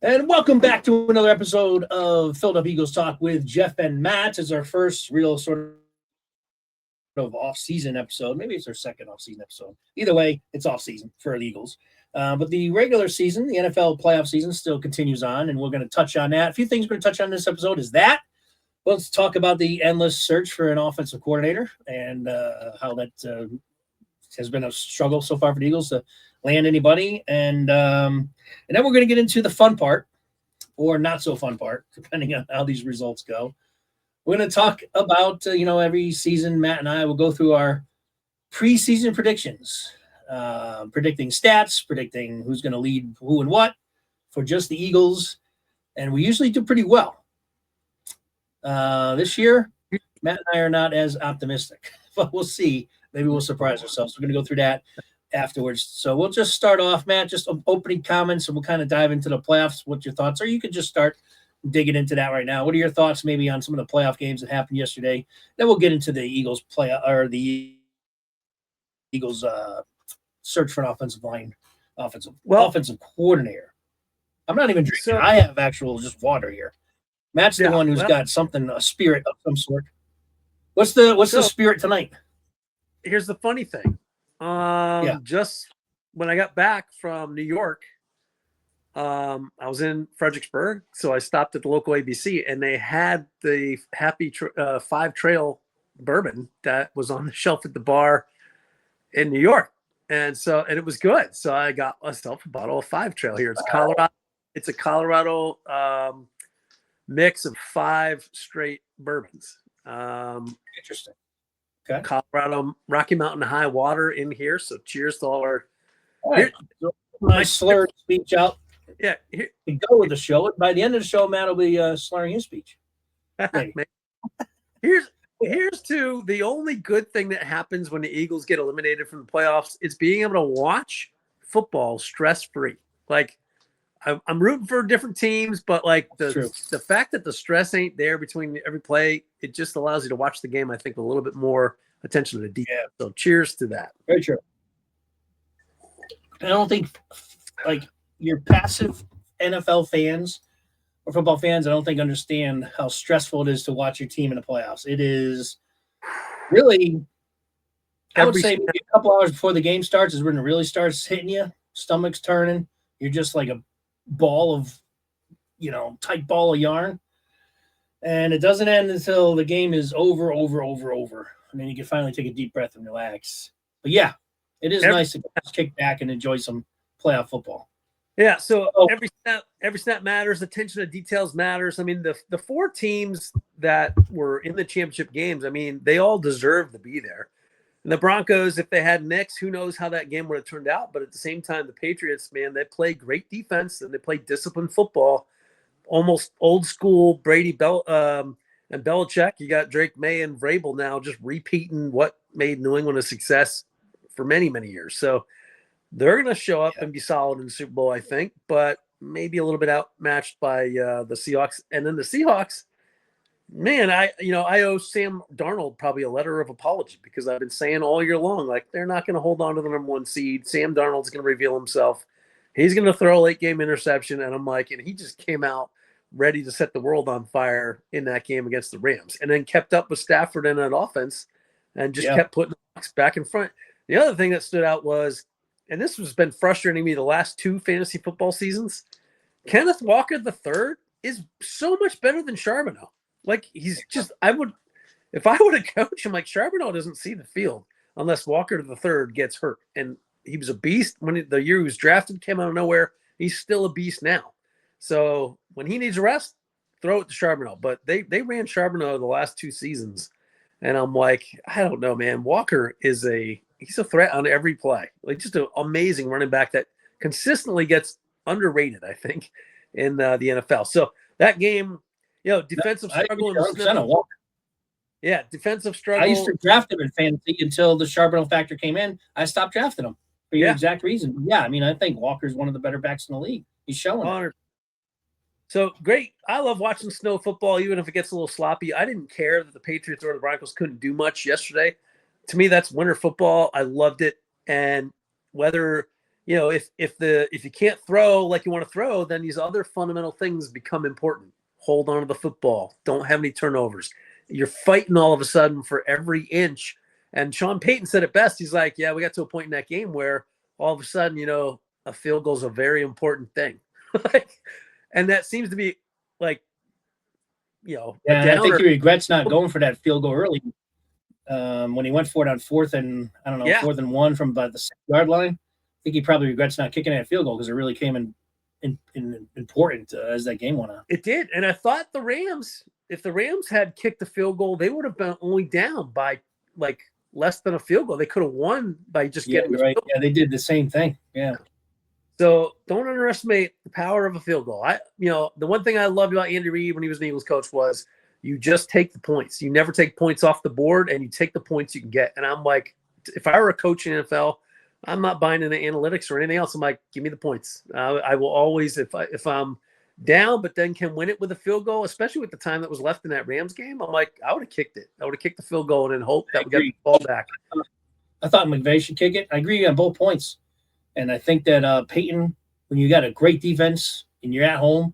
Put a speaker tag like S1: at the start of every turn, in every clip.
S1: And welcome back to another episode of Philadelphia Eagles Talk with Geoff and Matt. It's our first real sort of off-season episode. Maybe it's our second off-season episode. Either way, it's off-season for the Eagles. But the regular season, the NFL playoff season, still continues on, and we're going to touch on that. A few things we're going to touch on in this episode is that. Let's talk about the endless search for an offensive coordinator and how that has been a struggle so far for the Eagles to land anybody. And then we're going to get into the fun part or not so fun part, depending on how these results go. We're going to talk about, every season, Matt and I will go through our preseason predictions, predicting stats, predicting who's going to lead who and what for just the Eagles. And we usually do pretty well. This year, Matt and I are not as optimistic, but we'll see. Maybe we'll surprise ourselves. We're going to go through that afterwards. So we'll just start off, Matt, just opening comments, and we'll kind of dive into the playoffs, what your thoughts are. You could just start digging into that right now. What are your thoughts maybe on some of the playoff games that happened yesterday? Then we'll get into the Eagles the Eagles search for an offensive coordinator. I'm not even drinking. I have actual just water here. Matt's the one who's got something, a spirit of some sort. What's the spirit tonight?
S2: Here's the funny thing. Just when I got back from New York, I was in Fredericksburg, so I stopped at the local ABC, and they had the Happy 5 Trail bourbon that was on the shelf at the bar in New York, and it was good. So I got myself a bottle of 5 Trail here. It's Colorado. It's a Colorado mix of 5 straight bourbons.
S1: Interesting. Okay.
S2: Colorado Rocky Mountain high water in here. So cheers to all our.
S1: Right. My slurred speech out.
S2: Yeah.
S1: We go with the show. By the end of the show, Matt will be slurring his speech.
S2: Here's to the only good thing that happens when the Eagles get eliminated from the playoffs. It's being able to watch football stress-free. Like, I'm rooting for different teams, but like the fact that the stress ain't there between every play, it just allows you to watch the game, I think, with a little bit more attention to the detail. Yeah. So cheers to that.
S1: Very true. I don't think like your passive NFL fans or football fans, I don't think understand how stressful it is to watch your team in the playoffs. It is really, I would say maybe a couple hours before the game starts is when it really starts hitting you, stomach's turning. You're just like a ball of, tight ball of yarn. And it doesn't end until the game is over. And then you can finally take a deep breath and relax. But yeah, it is nice to kick back and enjoy some playoff football.
S2: Yeah, so every snap matters. Attention to details matters. I mean, the 4 teams that were in the championship games, I mean, they all deserve to be there. And the Broncos, if they had Knicks, who knows how that game would have turned out. But at the same time, the Patriots, man, they play great defense and they play disciplined football, almost old school Brady and Belichick. You got Drake May and Vrabel now just repeating what made New England a success for many, many years. So they're going to show up and be solid in the Super Bowl, I think, but maybe a little bit outmatched by the Seahawks. And then the Seahawks, man, I owe Sam Darnold probably a letter of apology because I've been saying all year long, like, they're not going to hold on to the number 1 seed. Sam Darnold's going to reveal himself. He's going to throw a late-game interception, and I'm like, and he just came out ready to set the world on fire in that game against the Rams, and then kept up with Stafford in that offense and just kept putting the Bucs back in front. The other thing that stood out was, and this has been frustrating me the last 2 fantasy football seasons, Kenneth Walker III is so much better than Charbonneau. Like, he's just, if I would have coached him, like, Charbonneau doesn't see the field unless Walker III gets hurt. And he was a beast when the year he was drafted, came out of nowhere. He's still a beast now. So when he needs a rest, throw it to Charbonneau. But they ran Charbonneau the last 2 seasons. And I'm like, I don't know, man. Walker he's a threat on every play. Like, just an amazing running back that consistently gets underrated, I think, in the NFL. So that game, defensive struggle. Defensive struggle.
S1: I used to draft him in fantasy until the Charbonneau factor came in. I stopped drafting him for your exact reason. Yeah, I mean, I think Walker's one of the better backs in the league. He's showing it.
S2: So great. I love watching snow football, even if it gets a little sloppy. I didn't care that the Patriots or the Broncos couldn't do much yesterday. To me, that's winter football. I loved it. And whether if you can't throw like you want to throw, then these other fundamental things become important. Hold on to the football. Don't have any turnovers. You're fighting all of a sudden for every inch. And Sean Payton said it best. He's like, yeah, we got to a point in that game where all of a sudden, a field goal is a very important thing. And that seems to be like, a
S1: Yeah, I think
S2: downer.
S1: he regrets not going for that field goal early. When he went for it on 4th and 1 from about the 6-yard line. I think he probably regrets not kicking that field goal because it really came in important as that game went on.
S2: It did. And I thought if the Rams had kicked the field goal, they would have been only down by like less than a field goal. They could have won by just getting the
S1: right.
S2: field goal.
S1: Yeah, they did the same thing. Yeah.
S2: So don't underestimate the power of a field goal. The one thing I loved about Andy Reid when he was an Eagles coach was you just take the points. You never take points off the board, and you take the points you can get. And I'm like, if I were a coach in the NFL, I'm not buying into analytics or anything else. I'm like, give me the points. I will always, if I'm down, but then can win it with a field goal, especially with the time that was left in that Rams game. I'm like, I would have kicked it. I would have kicked the field goal and then hope that we got the ball back.
S1: I thought McVay should kick it. I agree on both points. And I think that Peyton, when you got a great defense and you're at home,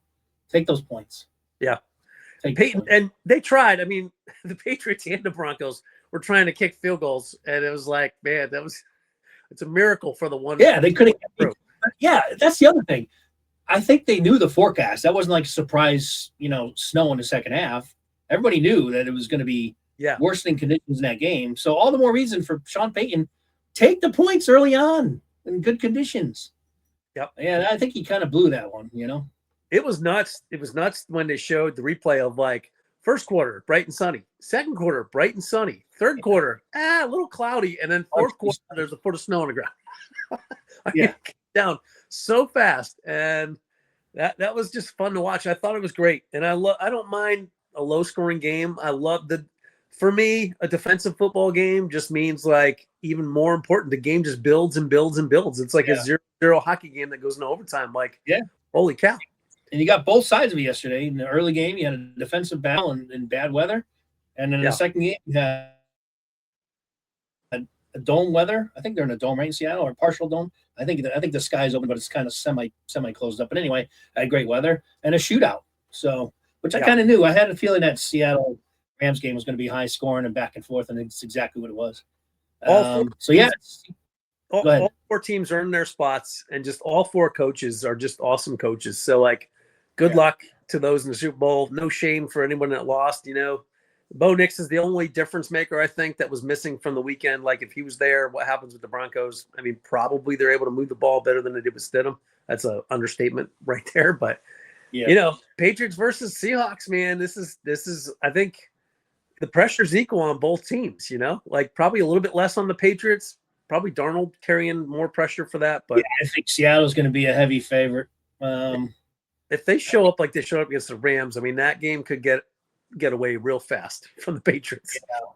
S1: take those points.
S2: Yeah. Peyton, and they tried. I mean, the Patriots and the Broncos were trying to kick field goals, and it was like, man, it's a miracle for the one.
S1: Yeah, they couldn't. Yeah, that's the other thing. I think they knew the forecast. That wasn't like a surprise, snow in the second half. Everybody knew that it was going to be worsening conditions in that game. So all the more reason for Sean Payton, take the points early on in good conditions.
S2: Yep.
S1: Yeah, I think he kind of blew that one,
S2: It was nuts. It was nuts when they showed the replay of like first quarter, bright and sunny. Second quarter, bright and sunny. Third quarter, a little cloudy. And then fourth quarter, there's a foot of snow on the ground. Down so fast. And that was just fun to watch. I thought it was great. And I don't mind a low scoring game. I love for me, a defensive football game just means like even more important. The game just builds and builds and builds. It's like a 0-0 hockey game that goes into overtime. Like, holy cow.
S1: And you got both sides of it yesterday. In the early game, you had a defensive battle in bad weather. And then in the second game, you had a dome weather. I think they're in a dome, right, in Seattle, or partial dome. I think the sky's open, but it's kind of semi closed up. But anyway, I had great weather and a shootout. So, which I kind of knew. I had a feeling that Seattle Rams game was going to be high scoring and back and forth, and it's exactly what it was.
S2: All 4 teams earned their spots, and just all 4 coaches are just awesome coaches. So, like, good luck to those in the Super Bowl. No shame for anyone that lost. Bo Nix is the only difference maker, I think, that was missing from the weekend. Like, if he was there, what happens with the Broncos? I mean, probably they're able to move the ball better than they did with Stidham. That's an understatement right there. But, Patriots versus Seahawks, man, this is, I think, the pressure's equal on both teams, like probably a little bit less on the Patriots, probably Darnold carrying more pressure for that. But
S1: I think Seattle's going to be a heavy favorite.
S2: If they show up like they showed up against the Rams, I mean, that game could get away real fast from the Patriots.
S1: Yeah.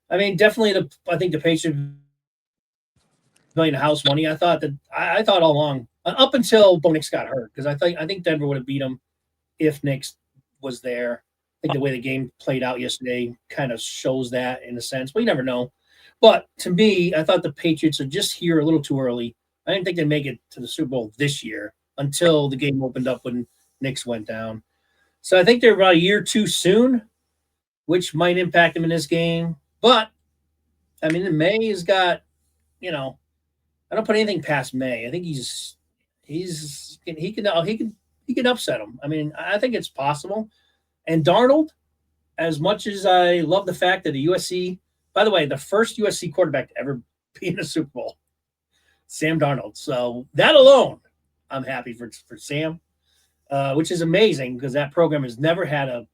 S1: I mean, definitely I think the Patriots playing house money. I thought all along, up until Bo Nix got hurt, because I think Denver would have beat him if Nix was there. I think the way the game played out yesterday kind of shows that in a sense, but you never know. But to me, I thought the Patriots are just here a little too early. I didn't think they'd make it to the Super Bowl this year until the game opened up when Nix went down. So I think they're about a year too soon, which might impact them in this game. But I mean, May has got, I don't put anything past May. I think he can upset them. I mean, I think it's possible. And Darnold, as much as I love the fact that by the way, the first USC quarterback to ever be in the Super Bowl, Sam Darnold. So that alone, I'm happy for Sam, which is amazing because that program has never had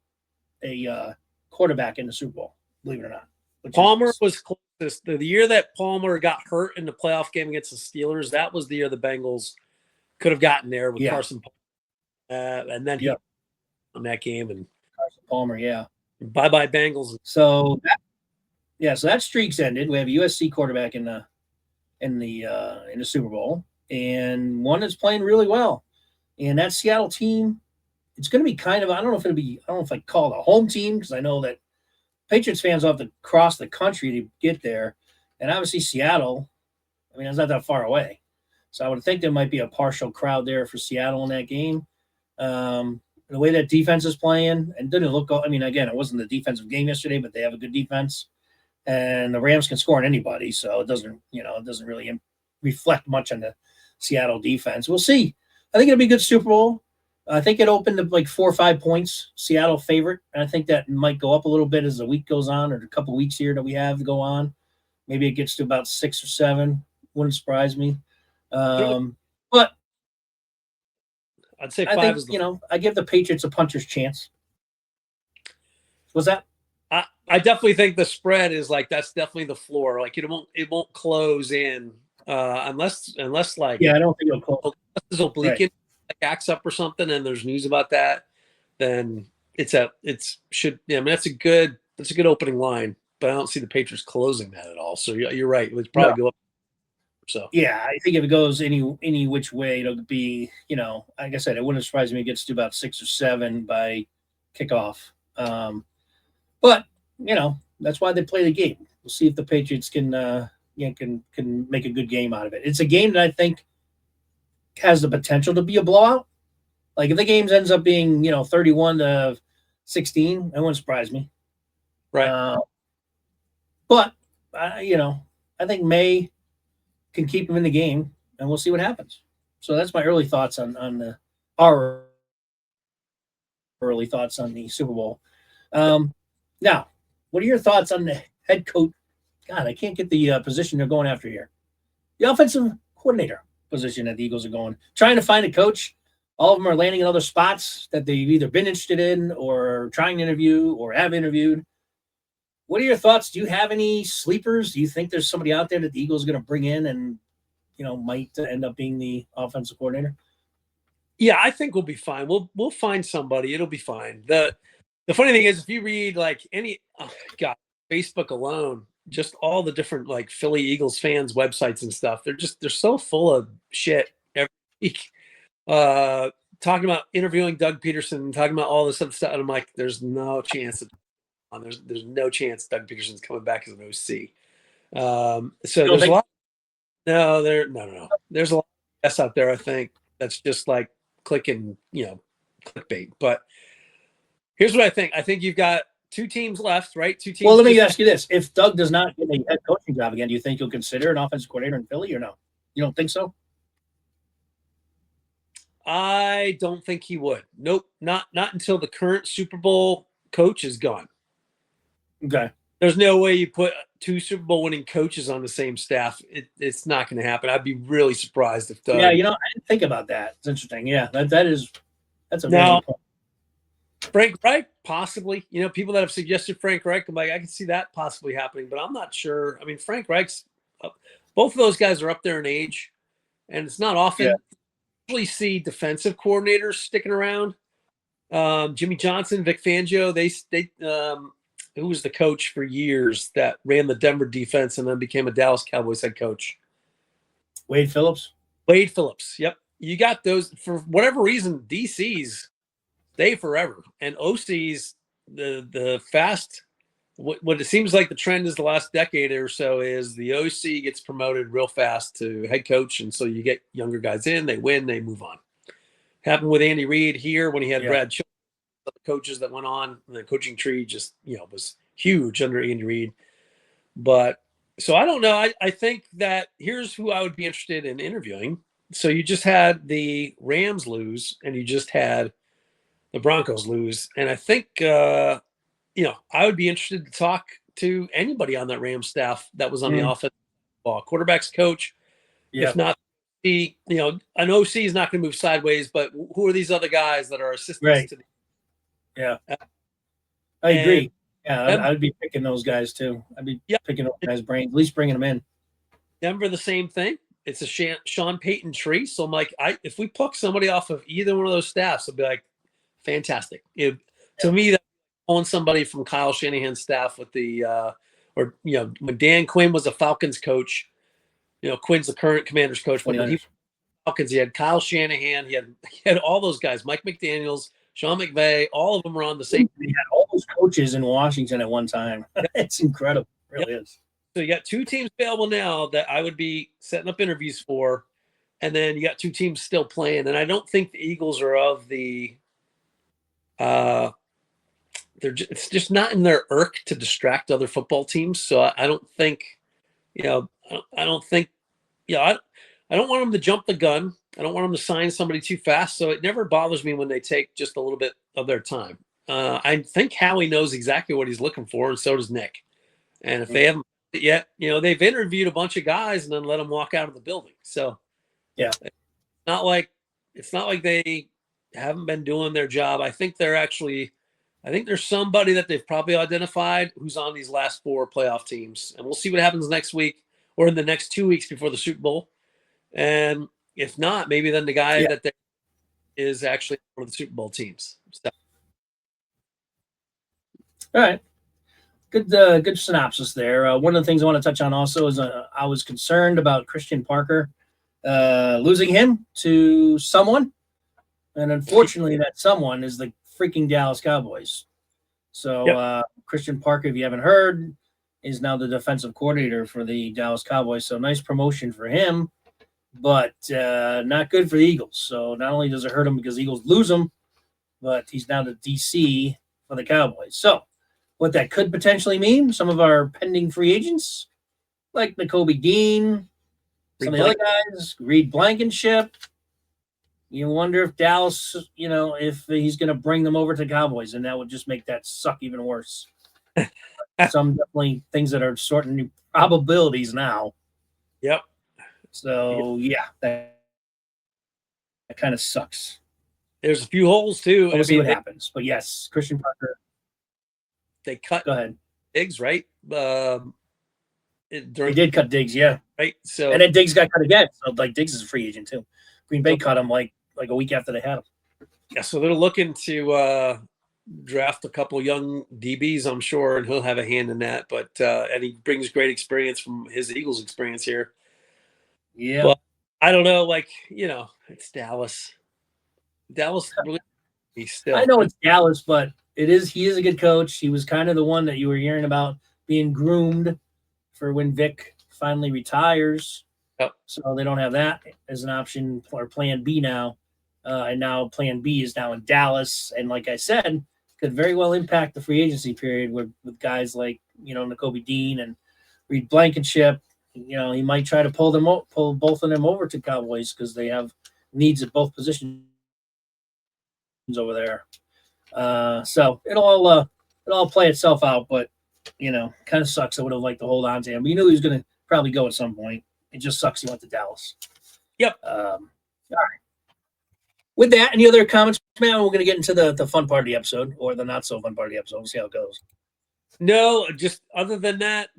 S1: a quarterback in the Super Bowl, believe it or not.
S2: Palmer was closest. The year that Palmer got hurt in the playoff game against the Steelers, that was the year the Bengals could have gotten there with Carson Palmer. And then he on that game and
S1: Carson Palmer,
S2: bye-bye Bengals.
S1: So that streak's ended. We have a USC quarterback in the Super Bowl, and one that's playing really well. And that Seattle team, it's going to be kind of, I don't know if I call it a home team, because I know that Patriots fans will have to cross the country to get there. And obviously Seattle, I mean, it's not that far away. So I would think there might be a partial crowd there for Seattle in that game. The way that defense is playing, and didn't look. I mean, again, it wasn't the defensive game yesterday, but they have a good defense, and the Rams can score on anybody, so it doesn't really reflect much on the Seattle defense. We'll see. I think it'll be a good Super Bowl. I think it opened up like 4 or 5 points, Seattle favorite, and I think that might go up a little bit as the week goes on, or a couple weeks here that we have to go on. Maybe it gets to about 6 or 7. Wouldn't surprise me. But
S2: I'd say
S1: I
S2: 5
S1: think, I give the Patriots a puncher's chance. What's that?
S2: I definitely think the spread is like, that's definitely the floor. Like it won't close in unless like,
S1: I don't think it'll close.
S2: There's oblique like acts up or something, and there's news about that. Then that's a good opening line, but I don't see the Patriots closing that at all. So you're right. It would probably go up. So
S1: yeah, I think if it goes any which way, it'll be, like I said, it wouldn't surprise me if it gets to about 6 or 7 by kickoff. But that's why they play the game. We'll see if the Patriots can make a good game out of it. It's a game that I think has the potential to be a blowout. Like if the game ends up being 31-16, that wouldn't surprise me.
S2: Right.
S1: But I think May can keep him in the game, and we'll see what happens. So that's my early thoughts on our early thoughts on the Super Bowl. Now, what are your thoughts on the head coach? God, I can't get the position they're going after here. The offensive coordinator position that the Eagles are going, trying to find a coach. All of them are landing in other spots that they've either been interested in or trying to interview or have interviewed. What are your thoughts? Do you have any sleepers? Do you think there's somebody out there that the Eagles are going to bring in and, might end up being the offensive coordinator?
S2: Yeah, I think we'll be fine. We'll find somebody. It'll be fine. The funny thing is, if you read like Facebook alone, just all the different like Philly Eagles fans websites and stuff, they're so full of shit every week. Talking about interviewing Doug Peterson, talking about all this other stuff, and I'm like, there's no chance. There's no chance Doug Peterson's coming back as an OC. So there's a lot. No. There's a lot of guess out there. I think that's just like clicking, clickbait. But here's what I think. I think you've got 2 teams left, right? 2 teams.
S1: Well, let me ask you this: if Doug does not get a head coaching job again, do you think you'll consider an offensive coordinator in Philly or no? You don't think so?
S2: I don't think he would. Nope, not until the current Super Bowl coach is gone.
S1: Okay.
S2: There's no way you put 2 Super Bowl winning coaches on the same staff. It's not going to happen. I'd be really surprised if Doug.
S1: Yeah, I didn't think about that. It's interesting. Yeah, that's a
S2: now.
S1: Point.
S2: Frank Reich, possibly. People that have suggested Frank Reich, I'm like, I can see that possibly happening, but I'm not sure. I mean, Frank Reich's, both of those guys are up there in age, and it's not often you usually see defensive coordinators sticking around. Jimmy Johnson, Vic Fangio, they who was the coach for years that ran the Denver defense and then became a Dallas Cowboys head coach?
S1: Wade Phillips.
S2: Yep. You got those for whatever reason. DCs stay forever, and OCs the fast. What it seems like the trend is the last decade or so is the OC gets promoted real fast to head coach, and so you get younger guys in, they win, they move on. Happened with Andy Reid here when he had Brad Childress. The coaches that went on, the coaching tree just was huge under Andy Reid. But so I don't know. I think that here's who I would be interested in interviewing. So you just had the Rams lose, and you just had the Broncos lose, and I think I would be interested to talk to anybody on that Rams staff that was on the offensive ball, quarterbacks coach. If not, an OC is not going to move sideways, but who are these other guys that are assistants to the?
S1: Yeah, I agree. Yeah, I would be picking those guys too. I'd be picking those guys' brains, at least bringing them in.
S2: Denver, the same thing. It's a Sean Payton tree. So I'm like, if we pluck somebody off of either one of those staffs, I'd be like, fantastic. To me, that's pulling somebody from Kyle Shanahan's staff with the when Dan Quinn was a Falcons coach, Quinn's the current Commanders coach, but when he Falcons, he had Kyle Shanahan, he had all those guys, Mike McDaniels, Sean McVay, all of them were on the same.
S1: He had all those coaches in Washington at one time. It's incredible. It really is.
S2: So you got 2 teams available now that I would be setting up interviews for. and then you got two teams still playing. And I don't think the Eagles are of the it's just not in their irk to distract other football teams. So I don't think, I don't think, I don't want them to jump the gun. I don't want them to sign somebody too fast. So it never bothers me when they take just a little bit of their time. I think Howie knows exactly what he's looking for, and so does Nick. And if they haven't yet, they've interviewed a bunch of guys and then let them walk out of the building. So
S1: yeah,
S2: it's not like they haven't been doing their job. I think there's somebody that they've probably identified who's on these last 4 playoff teams, and we'll see what happens next week or in the next 2 weeks before the Super Bowl. And if not, maybe then the guy that is actually one of the Super Bowl teams. So.
S1: All right. Good synopsis there. One of the things I want to touch on also is I was concerned about Christian Parker losing him to someone, and unfortunately that someone is the freaking Dallas Cowboys. So Christian Parker, if you haven't heard, is now the defensive coordinator for the Dallas Cowboys. So nice promotion for him, but not good for the Eagles. So not only does it hurt him because the Eagles lose him, but he's now the DC for the Cowboys. So what that could potentially mean, some of our pending free agents, like Nakobe Dean, some of the other guys, Reed Blankenship. You wonder if Dallas, if he's going to bring them over to Cowboys, and that would just make that suck even worse. Some definitely things that are sorting probabilities now.
S2: Yep.
S1: So, that kind of sucks.
S2: There's a few holes, too.
S1: We'll see what happens. But, yes, Christian Parker.
S2: They cut
S1: Go ahead.
S2: Diggs, right?
S1: They did cut Diggs, yeah.
S2: Right. So,
S1: and then Diggs got cut again. So, Diggs is a free agent, too. Green Bay cut him like a week after they had him.
S2: Yeah, so they're looking to draft a couple young DBs, I'm sure, and he'll have a hand in that. But and he brings great experience from his Eagles experience here.
S1: Yeah.
S2: Well, I don't know, it's Dallas. Dallas really still.
S1: I know it's Dallas, but he is a good coach. He was kind of the one that you were hearing about being groomed for when Vic finally retires.
S2: Yep.
S1: So they don't have that as an option or plan B now. And now plan B is now in Dallas. And like I said, could very well impact the free agency period with guys like, Nakobe Dean and Reed Blankenship. He might try to pull both of them over to Cowboys because they have needs at both positions over there. So it'll all play itself out, but kind of sucks. I would have liked to hold on to him. We knew he was going to probably go at some point. It just sucks he went to Dallas.
S2: Yep.
S1: All right. With that, any other comments, man? We're going to get into the fun part of the episode or the not so fun part of the episode. We'll see how it goes.
S2: No, just other than that,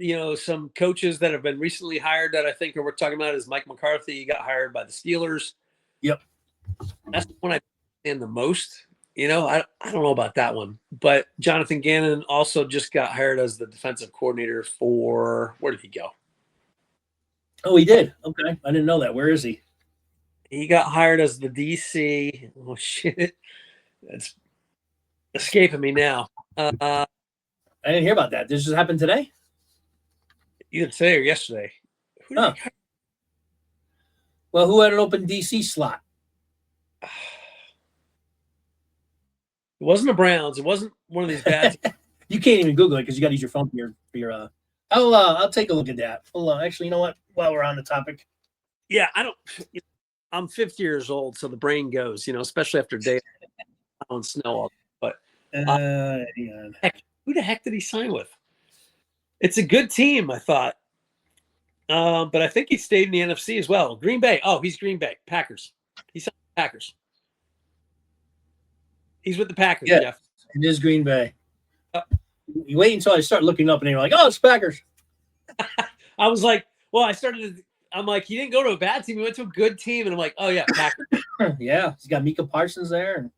S2: some coaches that have been recently hired that I think we're talking about is Mike McCarthy. He got hired by the Steelers.
S1: Yep.
S2: That's the one I understand the most. I don't know about that one. But Jonathan Gannon also just got hired as the defensive coordinator for – where did he go?
S1: Oh, he did? Okay. I didn't know that. Where is he?
S2: He got hired as the DC. Oh, shit. That's escaping me now.
S1: I didn't hear about that. This just happened today?
S2: Either today or yesterday. Who did he hire?
S1: Well, who had an open DC slot?
S2: It wasn't the Browns. It wasn't one of these bad.
S1: You can't even Google it because you got to use your phone for your. I'll take a look at that. Hold on. Actually, you know what? While we're on the topic.
S2: Yeah, I'm 50 years old, so the brain goes, especially after day on snow. But who the heck did he sign with? It's a good team, I thought. But I think he stayed in the NFC as well. Green Bay. Oh, he's Green Bay. Packers. He's Packers. He's with the Packers,
S1: yeah,
S2: Geoff.
S1: It is Green Bay. You wait until I start looking up and you're like, oh, it's Packers.
S2: I was like, well, I'm like, he didn't go to a bad team. He went to a good team. And I'm like, oh, yeah, Packers.
S1: Yeah, he's got Micah Parsons there. And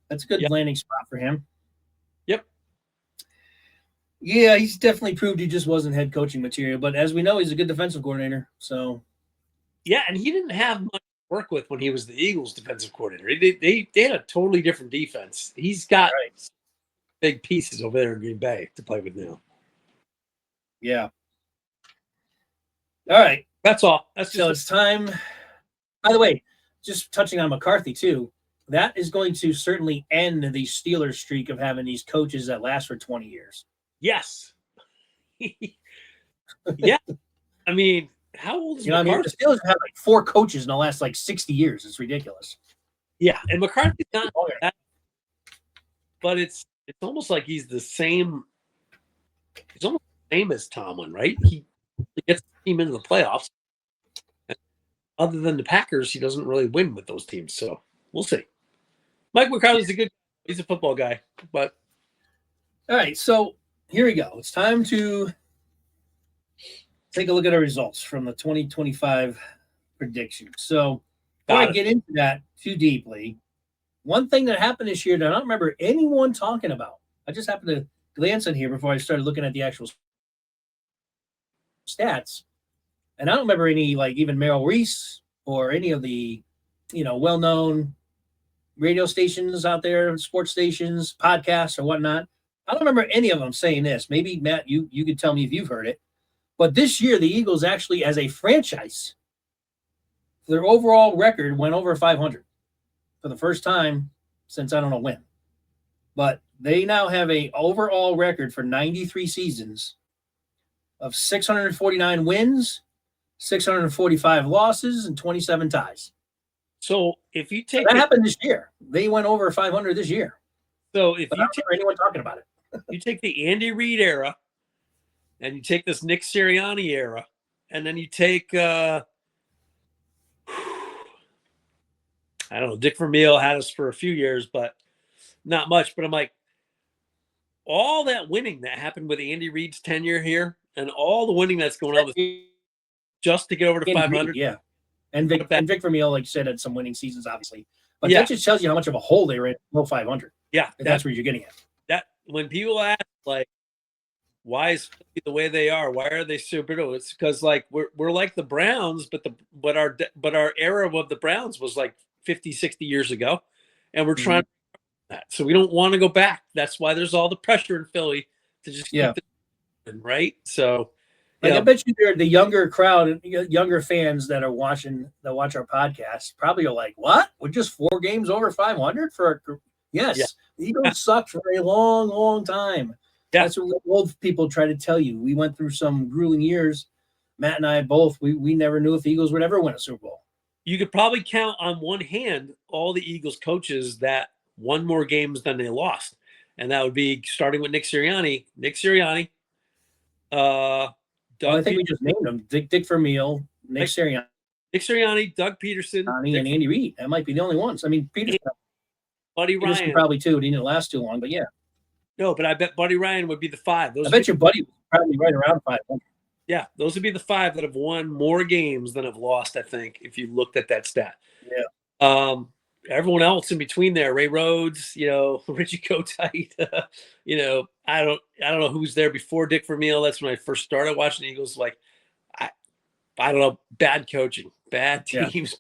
S1: that's a good landing spot for him.
S2: Yep.
S1: Yeah, he's definitely proved he just wasn't head coaching material. But as we know, he's a good defensive coordinator. So.
S2: Yeah, and he didn't have much to work with when he was the Eagles defensive coordinator. They had a totally different defense. He's got big pieces over there in Green Bay to play with now.
S1: Yeah. All right.
S2: That's all.
S1: So it's time By the way, just touching on McCarthy too, that is going to certainly end the Steelers streak of having these coaches that last for 20 years.
S2: Yes. Yeah. I mean, how old is McCarthy?
S1: I mean, the Steelers have like 4 coaches in the last like 60 years. It's ridiculous.
S2: Yeah, and McCarthy's not that, but it's almost like he's the same. He's almost the same as Tomlin, right? He gets the team into the playoffs. Other than the Packers, he doesn't really win with those teams. So we'll see. Mike McCarthy's a good. He's a football guy, but
S1: all right. So here we go. It's time to take a look at our results from the 2025 predictions. So before I get into that too deeply, one thing that happened this year that I don't remember anyone talking about. I just happened to glance in here before I started looking at the actual stats. And I don't remember any, like even Merrill Reese or any of the, well-known radio stations out there, sports stations, podcasts or whatnot. I don't remember any of them saying this. Maybe, Matt, you could tell me if you've heard it. But this year, the Eagles actually, as a franchise, their overall record went over 500 for the first time since I don't know when. But they now have an overall record for 93 seasons of 649 wins, 645 losses, and 27 ties.
S2: So if you take
S1: that happened this year, they went over 500 this year.
S2: So if
S1: but
S2: you
S1: I don't hear anyone talking about it,
S2: you take the Andy Reid era, and you take this Nick Sirianni era, and then you take I don't know, Dick Vermeil had us for a few years, but not much. But I'm like, all that winning that happened with Andy Reid's tenure here, and all the winning that's going on with just to get over to 500.
S1: Yeah. And Vic Vermeil, like you said, had some winning seasons, obviously. But that just tells you how much of a hole they were in below 500.
S2: Yeah.
S1: That's where you're getting at.
S2: That when people ask, like, why is the way they are? Why are they so brittle? It's because like we're like the Browns, but our era of the Browns was like 50, 60 years ago. And we're trying to do that. So we don't want to go back. That's why there's all the pressure in Philly to just keep it right. So
S1: I bet you the younger crowd, younger fans that watch our podcast probably are like, what? We're just 4 games over 500 for yes. Yeah. The Eagles sucked for a long, long time. Yeah. That's what old people try to tell you. We went through some grueling years. Matt and I both, we never knew if the Eagles would ever win a Super Bowl.
S2: You could probably count on one hand all the Eagles coaches that won more games than they lost. And that would be starting with Nick Sirianni.
S1: I think we just named them. Dick Vermeil, Nick
S2: Sirianni, Doug Peterson,
S1: and Andy Reid. That might be the only ones. I mean,
S2: Buddy Ryan
S1: probably too. He didn't last too long, but yeah.
S2: No, but I bet Buddy Ryan would be the 5.
S1: I bet your Buddy was probably right around 500.
S2: Yeah, those would be the 5 that have won more games than have lost, I think, if you looked at that stat.
S1: Yeah.
S2: Everyone else in between there, Ray Rhodes, Richie Kotite, I don't know who's there before Dick Vermeil. That's when I first started watching the Eagles. Like, I don't know, bad coaching, bad teams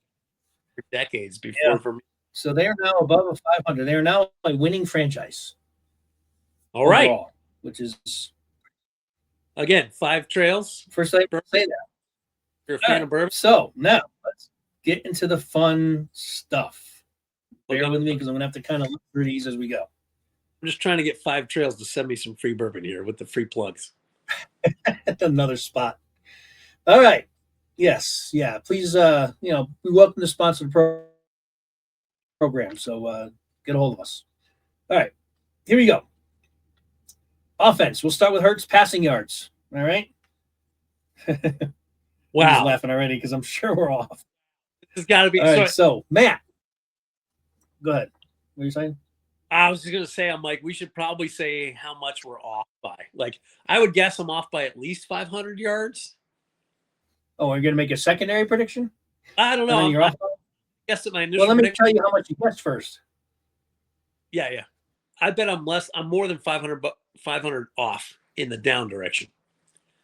S2: for decades before Vermeil.
S1: So they are now above 500. They are now a winning franchise.
S2: All right.
S1: Which is,
S2: again, 5 trails.
S1: First time to say that.
S2: You're a fan of bourbon.
S1: So now let's get into the fun stuff. Bear with me because I'm going to have to kind of look through these as we go.
S2: I'm just trying to get 5 trails to send me some free bourbon here with the free plugs.
S1: Another spot. All right. Yes. Yeah. Please, we welcome to sponsor the program. So get a hold of us. All right. Here we go. Offense. We'll start with Hurts passing yards. All right.
S2: Wow.
S1: He's laughing already because I'm sure we're off.
S2: This has got to be.
S1: All right. So, Matt. Go ahead. What are you saying?
S2: I was just going to say, I'm like, we should probably say how much we're off by. Like, I would guess I'm off by at least 500 yards.
S1: Oh, are you going to make a secondary prediction?
S2: I don't know.
S1: You're off
S2: by? Guess at my initial
S1: let me tell you how much you guessed first.
S2: Yeah. I bet I'm more than 500 off in the down direction.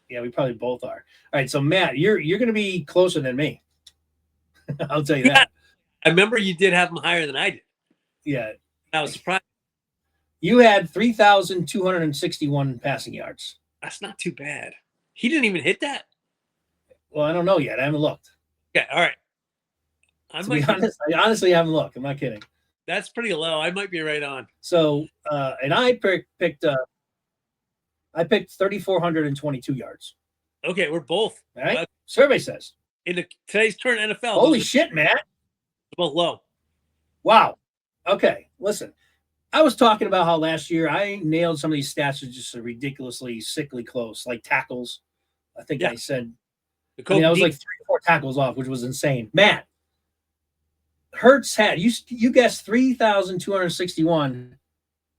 S1: Yeah, we probably both are. All right, so Matt, you're going to be closer than me. I'll tell you that.
S2: I remember you did have them higher than I did.
S1: Yeah.
S2: I was surprised.
S1: You had 3,261 passing yards.
S2: That's not too bad. He didn't even hit that?
S1: Well, I don't know yet. I haven't looked.
S2: Okay, all right. I
S1: To be
S2: might be,
S1: honest, I honestly haven't looked. I'm not kidding.
S2: that's pretty low. I might be right on.
S1: So, and I picked 3,422 yards.
S2: Okay, we're both.
S1: All right. Survey says.
S2: In today's current NFL.
S1: Holy shit, Matt.
S2: Both low.
S1: Wow. Okay. Listen, I was talking about how last year I nailed some of these stats that just ridiculously sickly close, like tackles. I think I said, I was like 3 or 4 tackles off, which was insane. Matt, Hurts had, you guessed 3,261.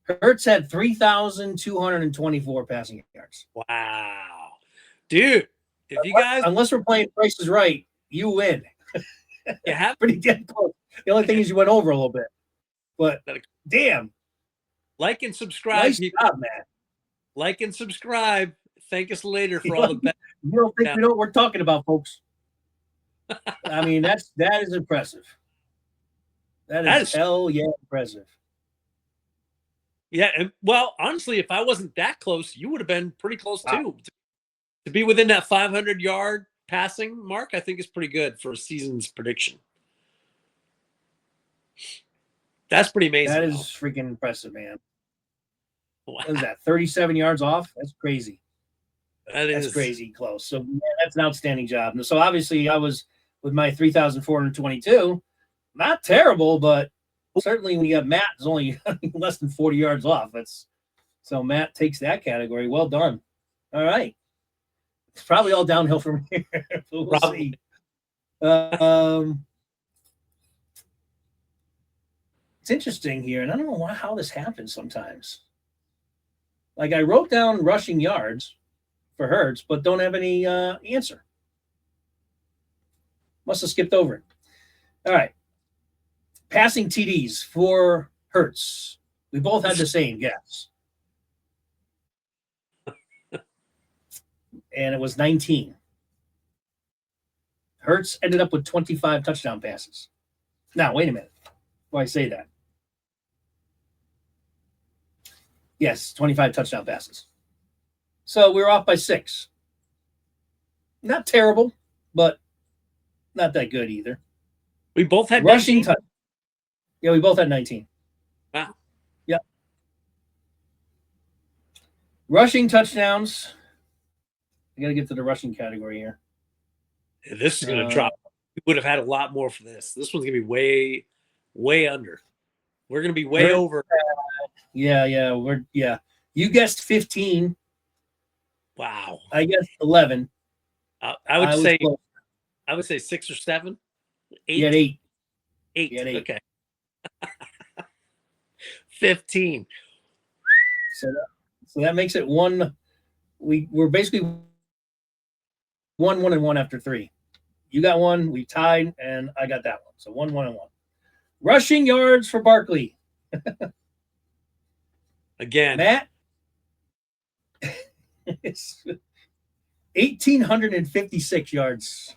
S1: Hurts had 3,224 passing yards.
S2: Wow. Dude, if you guys,
S1: unless we're playing Price is Right, you win.
S2: you have
S1: pretty damn close. The only thing is you went over a little bit, but damn.
S2: Like and subscribe.
S1: Nice job, man.
S2: Like and subscribe. Thank us later for all the best.
S1: You don't think we know what we're talking about, folks? I mean, that is impressive. That is hell yeah impressive.
S2: Yeah, and well, honestly, if I wasn't that close, you would have been pretty close too. To be within that 500-yard passing mark, I think is pretty good for a season's prediction. That's pretty amazing.
S1: That is freaking impressive, man. Wow. What is that? 37 yards off? That's crazy. That's crazy close. So man, that's an outstanding job. And so obviously I was with my 3,422. Not terrible, but certainly when you got Matt is only less than 40 yards off. So Matt takes that category. Well done. All right. It's probably all downhill from here. We'll see. It's interesting here, and I don't know how this happens sometimes. Like I wrote down rushing yards for Hurts, but don't have any answer. Must have skipped over it. All right. Passing TDs for Hurts. We both had the same guess. And it was 19. Hurts ended up with 25 touchdown passes. Now, wait a minute. Why I say that? Yes, 25 touchdown passes. So we were off by 6. Not terrible, but not that good either.
S2: We both had
S1: rushing touch. Yeah, we both had 19.
S2: Wow.
S1: Yep. Rushing touchdowns. I got to get to the rushing category here.
S2: Yeah, this is going to drop. We would have had a lot more for this. This one's going to be way under. We're going to be way over.
S1: Yeah. You guessed 15.
S2: Wow.
S1: I guessed 11.
S2: I would say 6 or 7. 8.
S1: You had 8.
S2: 8.
S1: You had 8.
S2: Okay. 15.
S1: So that makes it 1. We're basically 1-1 after 3. You got 1, we tied, and I got that one. So 1-1. Rushing yards for Barkley.
S2: Again,
S1: Matt. It's 1,856 yards.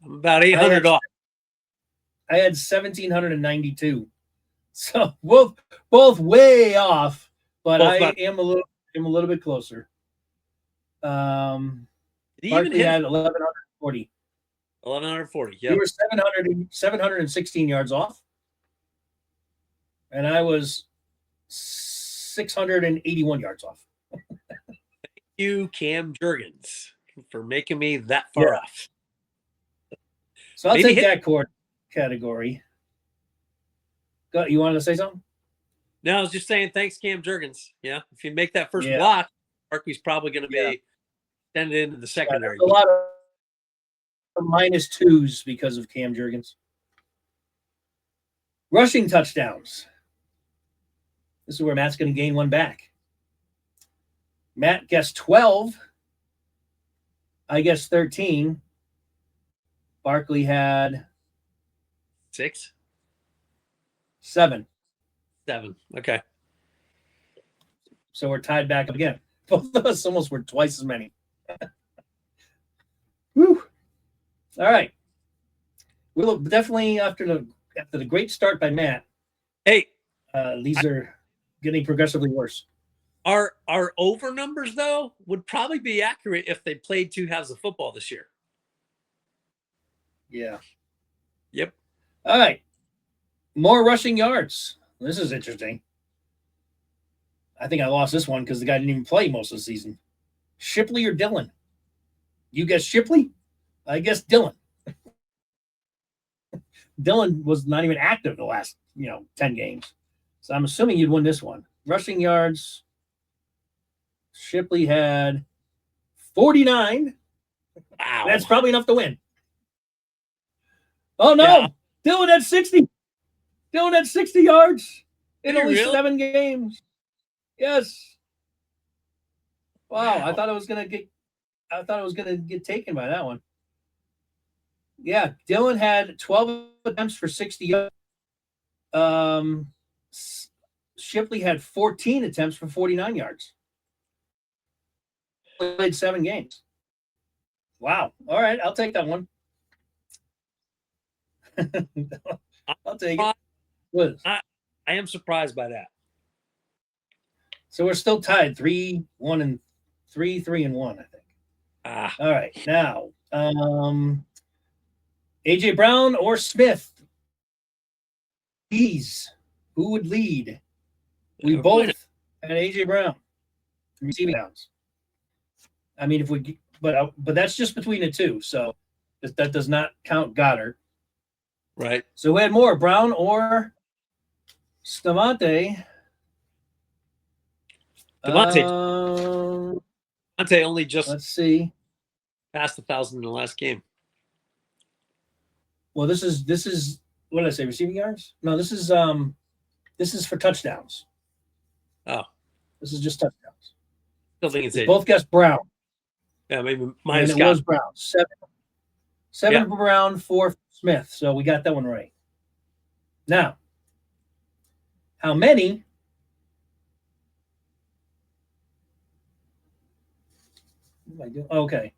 S2: I'm about 800 off.
S1: I had 1,792. So both way off, but I am a little bit closer. Barkley had 1,140.
S2: 1,140. Yeah.
S1: You were 716 yards off, and I was 681 yards off.
S2: Thank you, Cam Jurgens, for making me that far off.
S1: So I'll take that category. You wanted to say something?
S2: No, I was just saying thanks, Cam Jurgens. Yeah, if you make that first block, Barkley's probably going to be extended into the secondary.
S1: A lot of -2s because of Cam Jurgens. Rushing touchdowns. This is where Matt's going to gain one back. Matt guessed 12. I guessed 13. Barkley had
S2: 6.
S1: 7.
S2: 7. Okay.
S1: So we're tied back up again. Both of us almost were twice as many. Whew. All right. We'll definitely after the great start by Matt.
S2: Hey,
S1: these are getting progressively worse.
S2: Our over numbers though would probably be accurate if they played 2 halves of football this year.
S1: Yeah.
S2: Yep.
S1: All right. More rushing yards. This is interesting. I think I lost this one because the guy didn't even play most of the season. Shipley or Dillon? You guess Shipley? I guess Dillon. Dillon was not even active the last, 10 games. So I'm assuming you'd win this one. Rushing yards. Shipley had 49.
S2: Wow.
S1: That's probably enough to win. Oh, no.
S2: Yeah.
S1: Dillon had 60. Dillon had 60 yards in only
S2: really?
S1: 7 games. Yes. Wow. I thought it was gonna get taken by that one. Yeah, Dillon had 12 attempts for 60 yards. Shipley had 14 attempts for 49 yards. Played 7 games. Wow. All right, I'll take that one. I'll take it. What?
S2: I am surprised by that.
S1: So we're still tied 3-1 and 3-1, I think. All right. Now, AJ Brown or Smith? Who would lead? We both had AJ Brown receiving downs. I mean, but that's just between the two, so that does not count Goddard.
S2: Right.
S1: So we had more, Brown or Devontae.
S2: Devontae only just
S1: Let's see.
S2: passed 1,000 in the last game.
S1: Well, this is what did I say? Receiving yards? No, this is for touchdowns.
S2: Oh,
S1: this is just touchdowns.
S2: Still think it's
S1: both guessed Brown.
S2: Yeah, maybe
S1: mine. It was Brown. 7 for Brown, 4 for Smith. So we got that one right. Now, how many? What am I doing? Okay.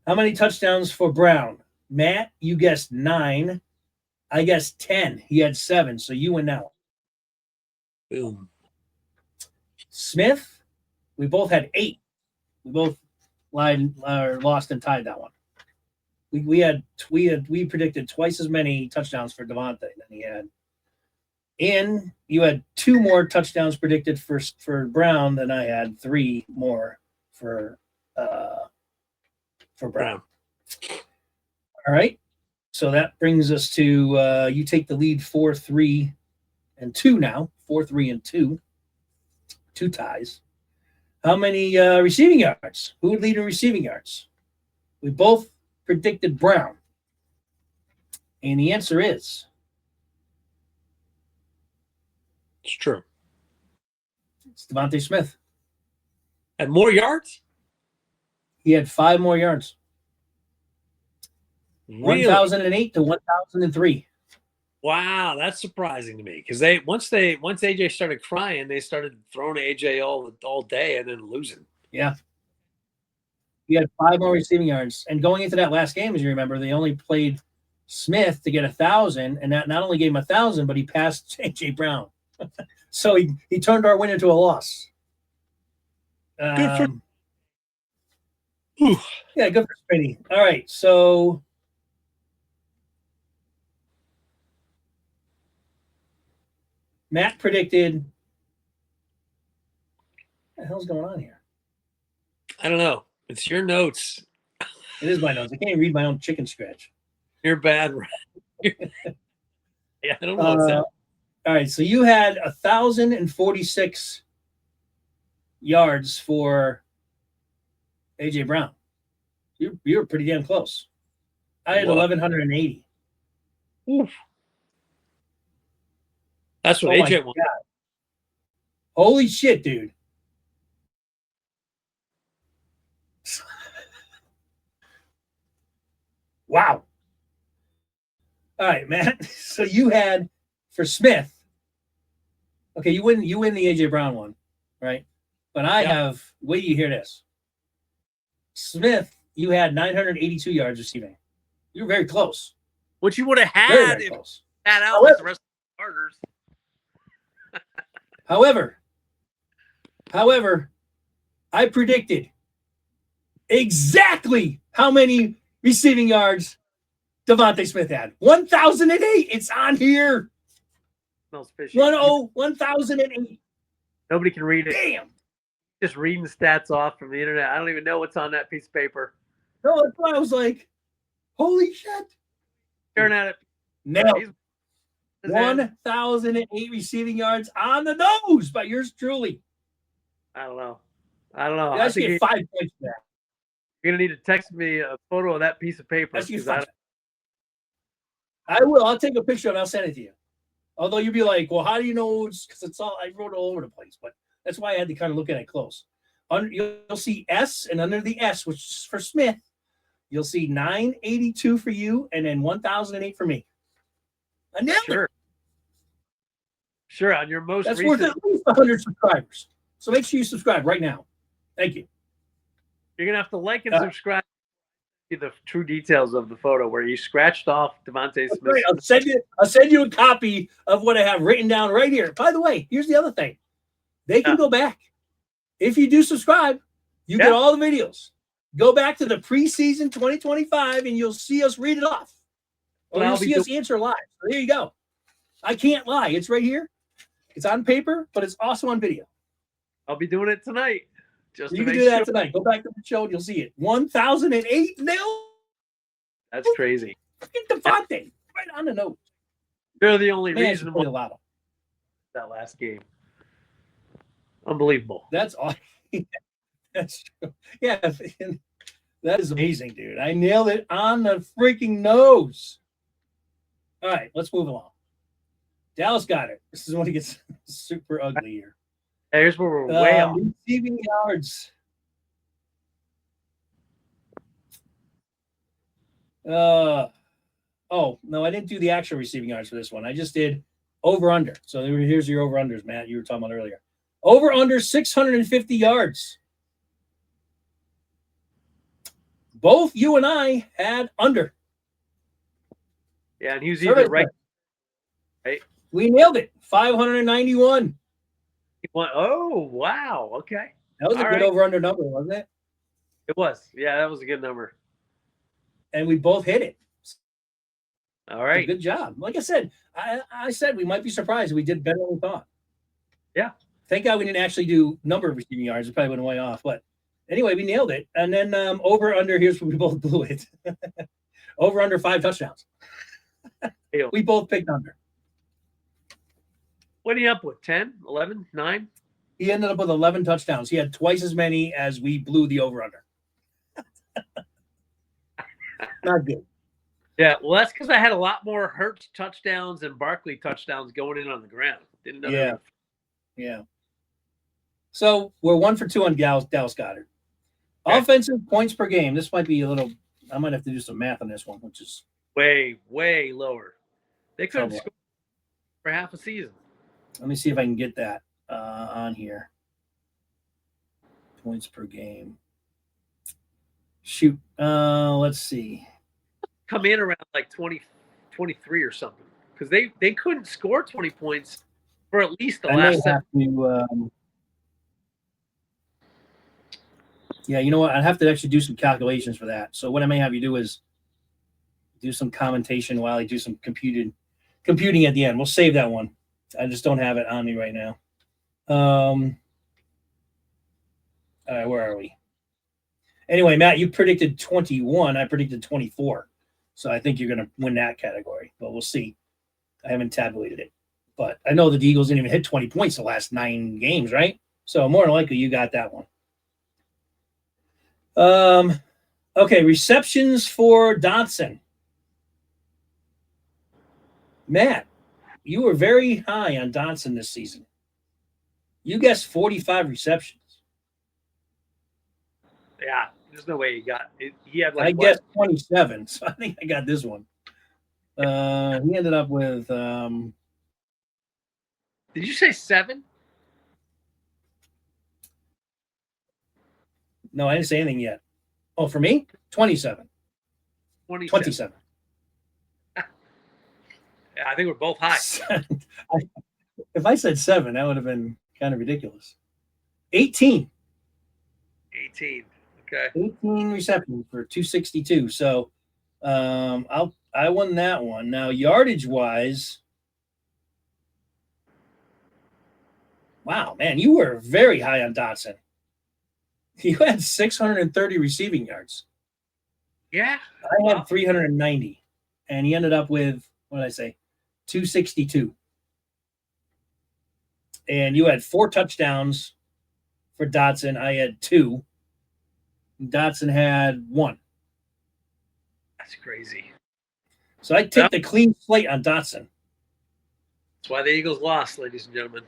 S1: How many touchdowns for Brown? Matt, you guessed 9. I guessed 10. He had 7, so you win now.
S2: Boom.
S1: Smith, we both had 8. We both lost and tied that one. We predicted twice as many touchdowns for Devontae than he had. And you had 2 more touchdowns predicted for Brown than I had. 3 more for Brown. All right. So that brings us to you take the lead 4-3 and 2 now. 4-3 and 2. 2 ties. How many receiving yards? Who would lead in receiving yards? We both predicted Brown. And the answer is
S2: it's true.
S1: It's Devontae Smith.
S2: Had more yards?
S1: He had 5 more yards.
S2: Really?
S1: 1,008 to 1,003.
S2: Wow, that's surprising to me because once AJ started crying, they started throwing AJ all day and then losing.
S1: Yeah. He had 5 more receiving yards. And going into that last game, as you remember, they only played Smith to get 1,000, and that not only gave him 1,000, but he passed AJ Brown. So he turned our win into a loss.
S2: Good
S1: for Spinny. All right, so Matt predicted. What the hell's going on here?
S2: I don't know. It's your notes.
S1: It is my notes. I can't even read my own chicken scratch.
S2: You're bad. Yeah, I don't know what's that.
S1: All right, so you had 1,046 yards for AJ Brown. You were pretty damn close. I had 1,180.
S2: Oof. That's what AJ won.
S1: Holy shit, dude. Wow. All right, Matt. So you had for Smith. Okay, you win the AJ Brown one, right? But I have, wait till you hear this. Smith, you had 982 yards receiving. You were very close.
S2: What you would have had if had out with the rest of the starters.
S1: However, I predicted exactly how many receiving yards Devontae Smith had 1,008. It's on here.
S2: Smells fishy.
S1: 1,008.
S2: Nobody can read it.
S1: Damn.
S2: Just reading the stats off from the internet. I don't even know what's on that piece of paper.
S1: No, that's why I was like, holy shit.
S2: Staring at it.
S1: No. 1,008 receiving yards on the nose by yours truly.
S2: I don't know. You
S1: I should get 5 points for that.
S2: You're going to need to text me a photo of that piece of paper.
S1: I will. I'll take a picture and I'll send it to you. Although you'll be like, well, how do you know? Because it's all, I wrote it all over the place. But that's why I had to kind of look at it close. You'll see S, and under the S, which is for Smith, you'll see 982 for you, and then 1,008 for me. I nailed it.
S2: Sure, on your most
S1: That's
S2: recent...
S1: worth at least 100 subscribers. So make sure you subscribe right now. Thank you.
S2: You're going to have to like and subscribe to the true details of the photo where you scratched off Devontae Smith.
S1: Right. I'll send you a copy of what I have written down right here. By the way, here's the other thing. They can go back. If you do subscribe, you get all the videos. Go back to the preseason 2025 and you'll see us read it off. Or you'll see us answer live. So there you go. I can't lie. It's right here. It's on paper, but it's also on video.
S2: I'll be doing it tonight.
S1: You can do that tonight. Go back to the show and you'll see it. 1,008 nil.
S2: That's crazy.
S1: Freaking Devontae. Right on the nose.
S2: They're the only reason that last game. Unbelievable.
S1: That's all. That's true. Yeah, that is amazing, dude. I nailed it on the freaking nose. All right, let's move along. Dallas got it. This is when it gets super ugly here.
S2: Here's where we're way off.
S1: Receiving yards. Oh, no, I didn't do the actual receiving yards for this one. I just did over-under. So here's your over-unders, Matt, you were talking about earlier. Over-under 650 yards. Both you and I had under.
S2: Yeah, and he was either right.
S1: We nailed it. 591.
S2: Oh, wow. Okay.
S1: That was a good over-under number, wasn't it?
S2: It was. Yeah, that was a good number.
S1: And we both hit it.
S2: All right.
S1: Good job. Like I said, I said we might be surprised. We did better than we thought.
S2: Yeah.
S1: Thank God we didn't actually do number of receiving yards. It probably went way off. But anyway, we nailed it. And then over-under, here's where we both blew it. Over-under 5 touchdowns. We both picked under.
S2: What are you up with? 10, 11, 9?
S1: He ended up with 11 touchdowns. He had twice as many as we blew the over-under. Not good.
S2: Yeah, well, that's because I had a lot more Hurts touchdowns and Barkley touchdowns going in on the ground. Didn't know.
S1: Yeah. So we're 1 for 2 on Dallas Goedert. Okay. Offensive points per game. This might be a little. I might have to do some math on this one, which is
S2: way lower. They couldn't score for half a season.
S1: Let me see if I can get that on here. Points per game. Shoot. Let's see.
S2: Come in around like 20, 23 or something because they couldn't score 20 points for at least the last.
S1: Yeah, you know what? I'd have to actually do some calculations for that. So what I may have you do is do some commentation while I do some computing at the end. We'll save that one. I just don't have it on me right now. All right, where are we? Anyway, Matt, you predicted 21. I predicted 24. So I think you're going to win that category, but we'll see. I haven't tabulated it. But I know the Eagles didn't even hit 20 points the last 9 games, right? So more than likely you got that one. Okay, receptions for Dotson. Matt, you were very high on Dotson this season. You guessed 45 receptions.
S2: Yeah, there's no way he got it. He had
S1: I guessed 27, so I think I got this one. He ended up with
S2: Did you say 7?
S1: No, I didn't say anything yet. Oh, for me? 27.
S2: 27. Yeah, I think we're both high.
S1: If I said 7, that would have been kind of ridiculous. 18.
S2: 18. Okay.
S1: 18 receptions for 262. So I I won that one. Now, yardage-wise, wow, man, you were very high on Dotson. You had 630 receiving yards.
S2: Yeah.
S1: I had 390, and he ended up with, what did I say, 262. And you had 4 touchdowns for Dotson. I had 2. Dotson had 1.
S2: That's crazy.
S1: So I take the clean slate on Dotson.
S2: That's why the Eagles lost, ladies and gentlemen.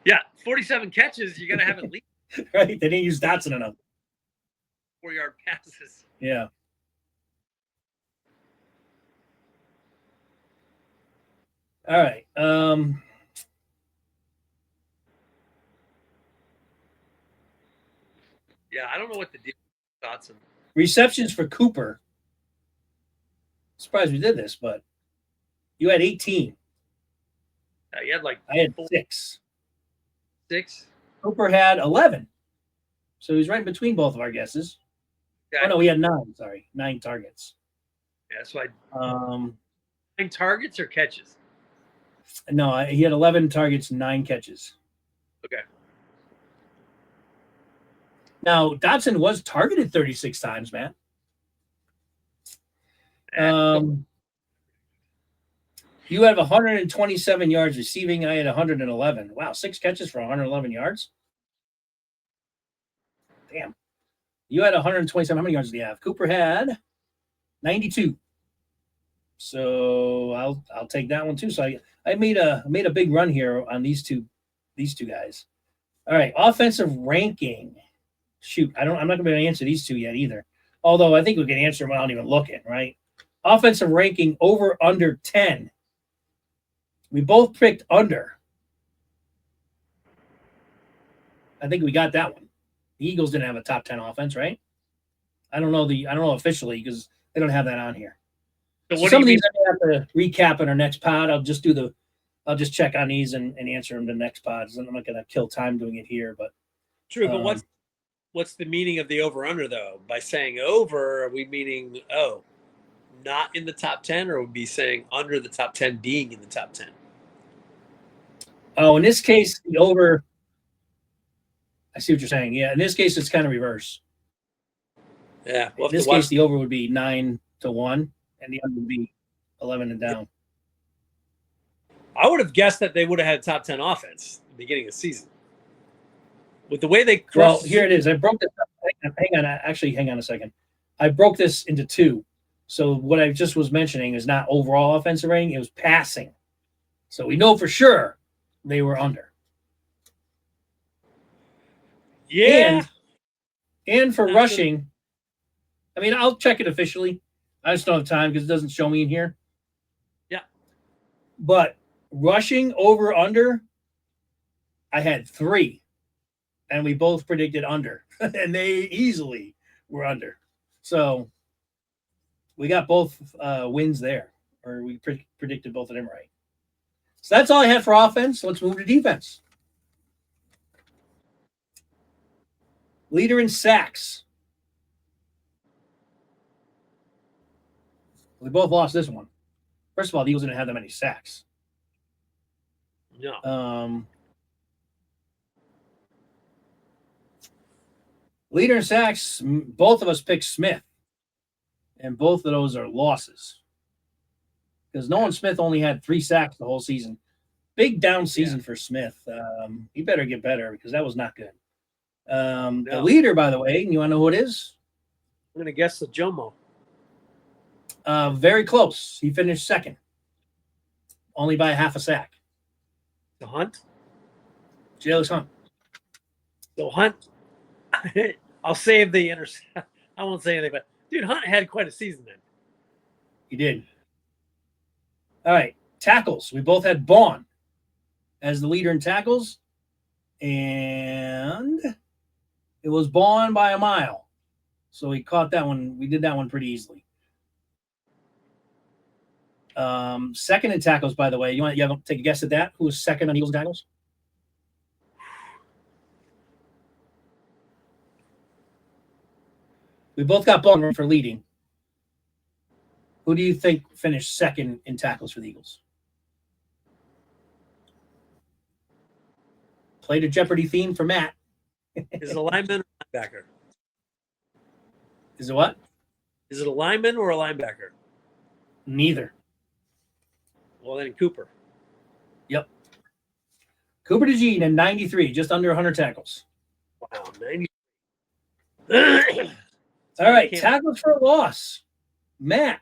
S2: Yeah, 47 catches. You got to have at least
S1: Right? They didn't use Dotson enough.
S2: 4-yard passes.
S1: Yeah. All right.
S2: Yeah, I don't know what the deal with Dotson.
S1: Receptions for Cooper. Surprised we did this, but you had 18.
S2: You had like
S1: I had 6.
S2: 6.
S1: Cooper had 11. So he's right in between both of our guesses.
S2: Yeah.
S1: Oh, no, we had 9. Sorry, 9 targets.
S2: Yeah, so
S1: 9
S2: targets or catches?
S1: No, he had 11 targets, 9 catches.
S2: Okay.
S1: Now, Dotson was targeted 36 times, man. You have 127 yards receiving. I had 111. Wow, 6 catches for 111 yards. Damn. You had 127. How many yards did he have? Cooper had 92. So I'll take that one too. So I made a big run here on these two guys. All right, offensive ranking. Shoot, I'm not gonna be able to answer these two yet either. Although I think we can answer them without even looking, right? Offensive ranking over under 10. We both picked under. I think we got that one. The Eagles didn't have a top 10 offense, right? I don't know officially because they don't have that on here. So some of these I have to recap in our next pod. I'll just check on these and answer them the next pod. I'm not gonna kill time doing it here, but
S2: true. But what's the meaning of the over under though? By saying over, are we meaning not in the top 10, or would be saying under the top 10 being in the top 10?
S1: Oh, in this case, the over. I see what you're saying. Yeah, in this case, it's kind of reverse.
S2: Yeah.
S1: In this case, the over would be 9-1, and the under would be 11 and down.
S2: I would have guessed that they would have had top 10 offense at the beginning of the season. With the way they
S1: well, here it is. I broke this up. Hang on a second. I broke this into 2. So what I just was mentioning is not overall offensive rating; it was passing. So we know for sure they were under.
S2: Yeah.
S1: And for rushing, I mean, I'll check it officially. I just don't have time because it doesn't show me in here.
S2: Yeah.
S1: But rushing over under, I had 3. And we both predicted under. And they easily were under. So we got both wins there. Or we predicted both of them right. So that's all I had for offense. Let's move to defense. Leader in sacks. We both lost this one. First of all, the Eagles didn't have that many sacks.
S2: No.
S1: Leader in sacks, both of us picked Smith. And both of those are losses. Because Nolan Smith only had 3 sacks the whole season. Big down season for Smith. He better get better because that was not good. The leader, by the way, you want to know who it is?
S2: I'm going to guess the Jomo.
S1: Very close. He finished second. Only by half a sack.
S2: The Hunt?
S1: Jalen Hunt.
S2: So Hunt, I'll save the intercept. I won't say anything, but dude, Hunt had quite a season then.
S1: He did. All right. Tackles. We both had Bond as the leader in tackles. And it was Bond by a mile. So we caught that one. We did that one pretty easily. Second in tackles, by the way. You want to take a guess at that? Who was second on Eagles tackles? We both got Bond for leading. Who do you think finished second in tackles for the Eagles? Played a Jeopardy theme for Matt.
S2: Is it a lineman or a linebacker?
S1: Is it what?
S2: Is it a lineman or a linebacker?
S1: Neither.
S2: Well, then Cooper.
S1: Yep. Cooper DeJean in 93, just under 100 tackles.
S2: Wow, 90.
S1: All right, tackles for a loss. Matt,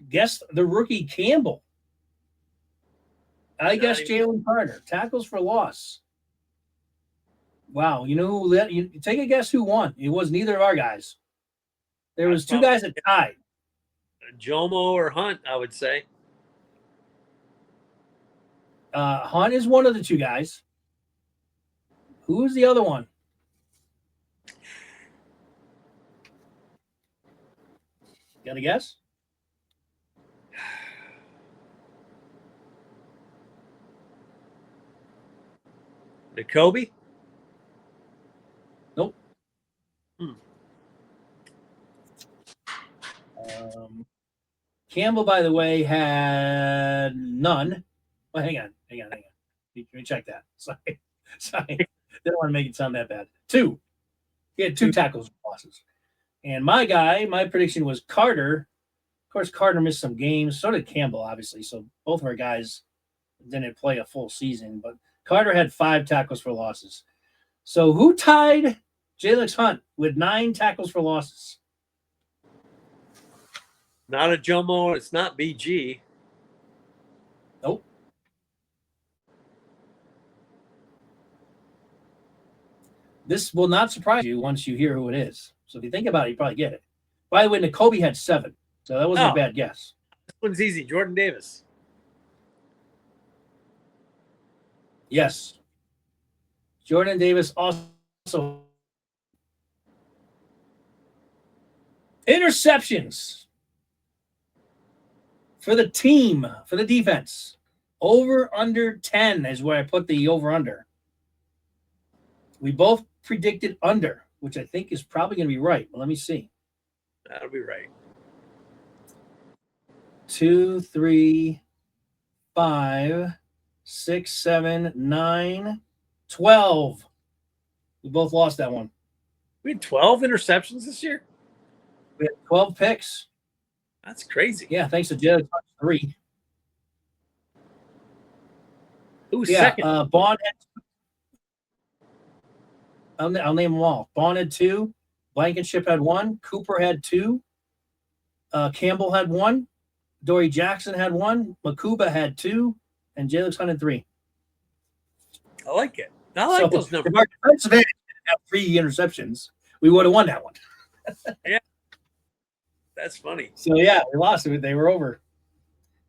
S1: guess the rookie Campbell. I guess Jalen Carter. Tackles for loss. Wow, you know who let you take a guess who won? It was neither of our guys. There was two guys that tied.
S2: Jomo or Hunt, I would say.
S1: Hunt is one of the two guys. Who is the other one? Got a guess?
S2: N'Kobe?
S1: Nope. Campbell, by the way, had none. Well, hang on. Let me check that. Sorry. Didn't want to make it sound that bad. Two. He had two tackles losses. And my prediction was Carter. Of course, Carter missed some games. So did Campbell, obviously. So both of our guys didn't play a full season. But Carter had 5 tackles for losses. So who tied Jalix Hunt with 9 tackles for losses?
S2: Not a Jomo. It's not BG.
S1: Nope. This will not surprise you once you hear who it is. So if you think about it, you probably get it. By the way, N'Kobe had 7. So that wasn't a bad guess.
S2: This one's easy. Jordan Davis.
S1: Yes. Jordan Davis also. Interceptions for the team, for the defense. Over under 10 is where I put the over under. We both predicted under, which I think is probably going to be right. Well, let me see.
S2: That'll be right.
S1: 2, 3, 5, 6, 7, 9, 12. We both lost that one.
S2: We had 12 interceptions this year?
S1: We had 12 picks.
S2: That's crazy.
S1: Yeah, thanks to Jed. 3.
S2: Who's second?
S1: Bond had 2. I'll name them all. Bond had 2. Blankenship had 1. Cooper had 2. Campbell had 1. Dory Jackson had 1. Makuba had 2. And Jalix Hunt had 3.
S2: I like it. I like those numbers.
S1: If our defensive end had 3 interceptions, we would have won that one.
S2: Yeah. That's funny.
S1: So, yeah, we lost it. They were over.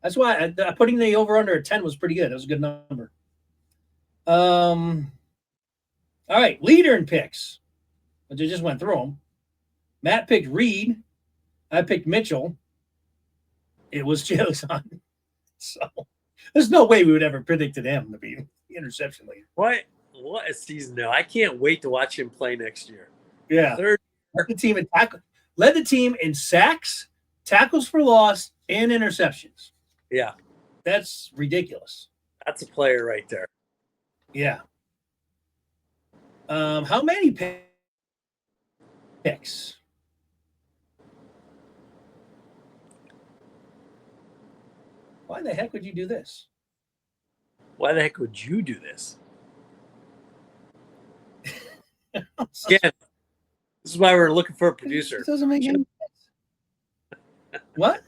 S1: That's why putting the over-under at 10 was pretty good. That was a good number. All right, leader in picks. I just went through them. Matt picked Reed. I picked Mitchell. It was Jalix Hunt. So there's no way we would ever predicted him to be the interception leader.
S2: What a season now. I can't wait to watch him play next year.
S1: Yeah. Led the team in sacks, tackles for loss, and interceptions.
S2: Yeah.
S1: That's ridiculous.
S2: That's a player right there.
S1: Yeah. How many picks? Why the heck would you do this?
S2: Why the heck would you do this? Again, this is why we're looking for a producer.
S1: This doesn't make any sense. What?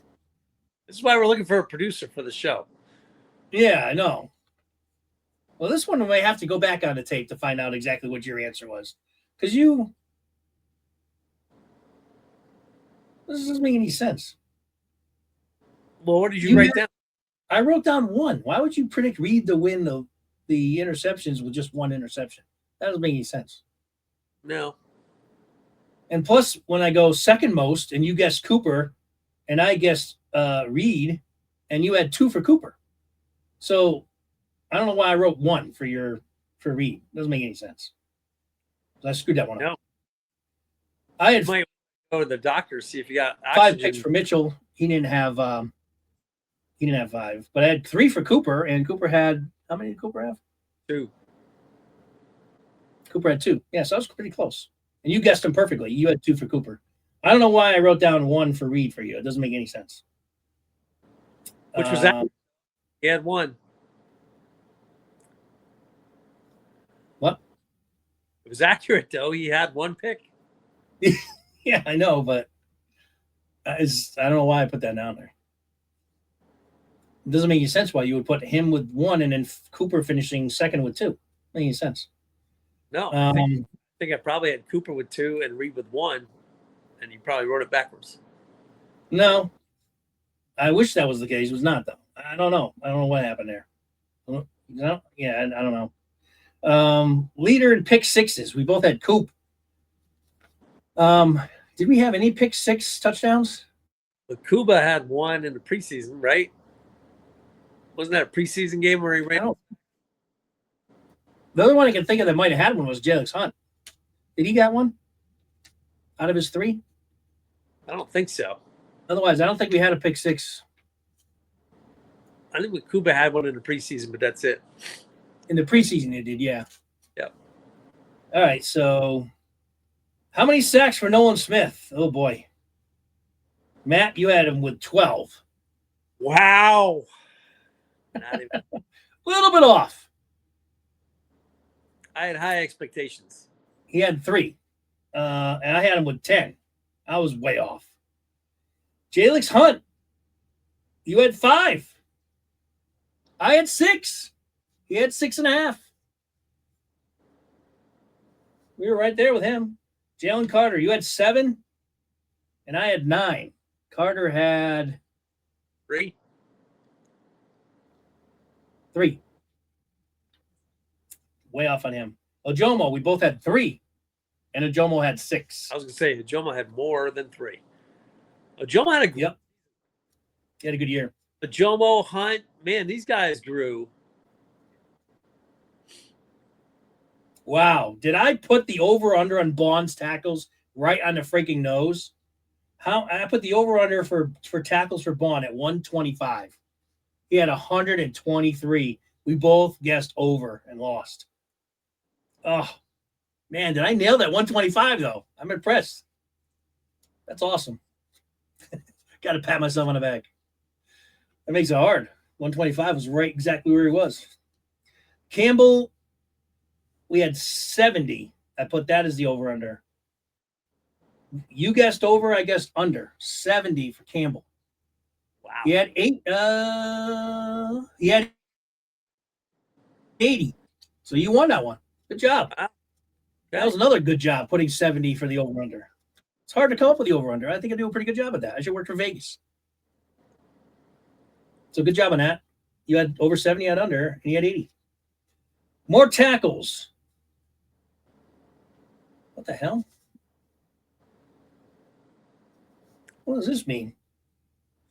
S2: This is why we're looking for a producer for the show.
S1: Yeah, I know. Well, this one we may have to go back on the tape to find out exactly what your answer was. Because this doesn't make any sense.
S2: Well, what did you write down?
S1: I wrote down 1. Why would you predict Reed to win the interceptions with just 1 interception? That doesn't make any sense.
S2: No.
S1: And plus, when I go second most, and you guessed Cooper, and I guessed Reed, and you had 2 for Cooper. So I don't know why I wrote 1 for Reed. Doesn't make any sense. So I screwed that one up.
S2: I might go to the doctor, see if you got oxygen.
S1: 5 picks for Mitchell. He didn't have He didn't have 5, but I had 3 for Cooper, and Cooper had how many did Cooper have?
S2: 2.
S1: Cooper had 2. Yeah, so I was pretty close. And you guessed him perfectly. You had 2 for Cooper. I don't know why I wrote down 1 for Reed for you. It doesn't make any sense.
S2: Which was that? He had 1.
S1: What?
S2: It was accurate, though. He had 1 pick.
S1: Yeah, I know, but I don't know why I put that down there. It doesn't make any sense why you would put him with 1 and then Cooper finishing second with 2. Doesn't make any sense.
S2: No, I think I probably had Cooper with 2 and Reed with 1, and you probably wrote it backwards.
S1: No, I wish that was the case. It was not, though. I don't know. I don't know what happened there. No, yeah, I don't know. Leader in pick sixes. We both had Coop. Did we have any pick 6 touchdowns?
S2: But Kuba had 1 in the preseason, right? Wasn't that a preseason game where he ran?
S1: The other one I can think of that might have had one was Alex Hunt. Did he got 1 out of his 3?
S2: I don't think so.
S1: Otherwise, I don't think we had a pick 6.
S2: I think Kuba had 1 in the preseason, but that's it.
S1: In the preseason, it did, yeah.
S2: Yep.
S1: All right, so how many sacks for Nolan Smith? Oh, boy. Matt, you had him with 12.
S2: Wow. Not even.
S1: A little bit off.
S2: I had high expectations.
S1: He had 3, and I had him with 10. I was way off. Jalix Hunt, you had 5. I had 6. He had 6.5. We were right there with him. Jalen Carter, you had 7, and I had 9. Carter had
S2: 3.
S1: 3. Way off on him. Ojomo, we both had 3, and Ojomo had 6.
S2: I was going to say, Ojomo had more than 3. Ojomo had a
S1: Yep. He had a good year.
S2: Ojomo, Hunt, man, these guys grew.
S1: Wow. Did I put the over-under on Bond's tackles right on the freaking nose? I put the over-under for tackles for Bond at 125. He had 123. We both guessed over and lost. Oh, man, did I nail that 125, though? I'm impressed. That's awesome. Got to pat myself on the back. That makes it hard. 125 was right exactly where he was. Campbell, we had 70. I put that as the over-under. You guessed over, I guessed under. 70 for Campbell.
S2: Wow.
S1: He had 80. So you won that one. Good job.
S2: Wow.
S1: That was another good job putting 70 for the over-under. It's hard to come up with the over-under. I think I do a pretty good job at that. I should work for Vegas. So good job on that. You had over 70, you had under, and he had 80. More tackles. What the hell? What does this mean?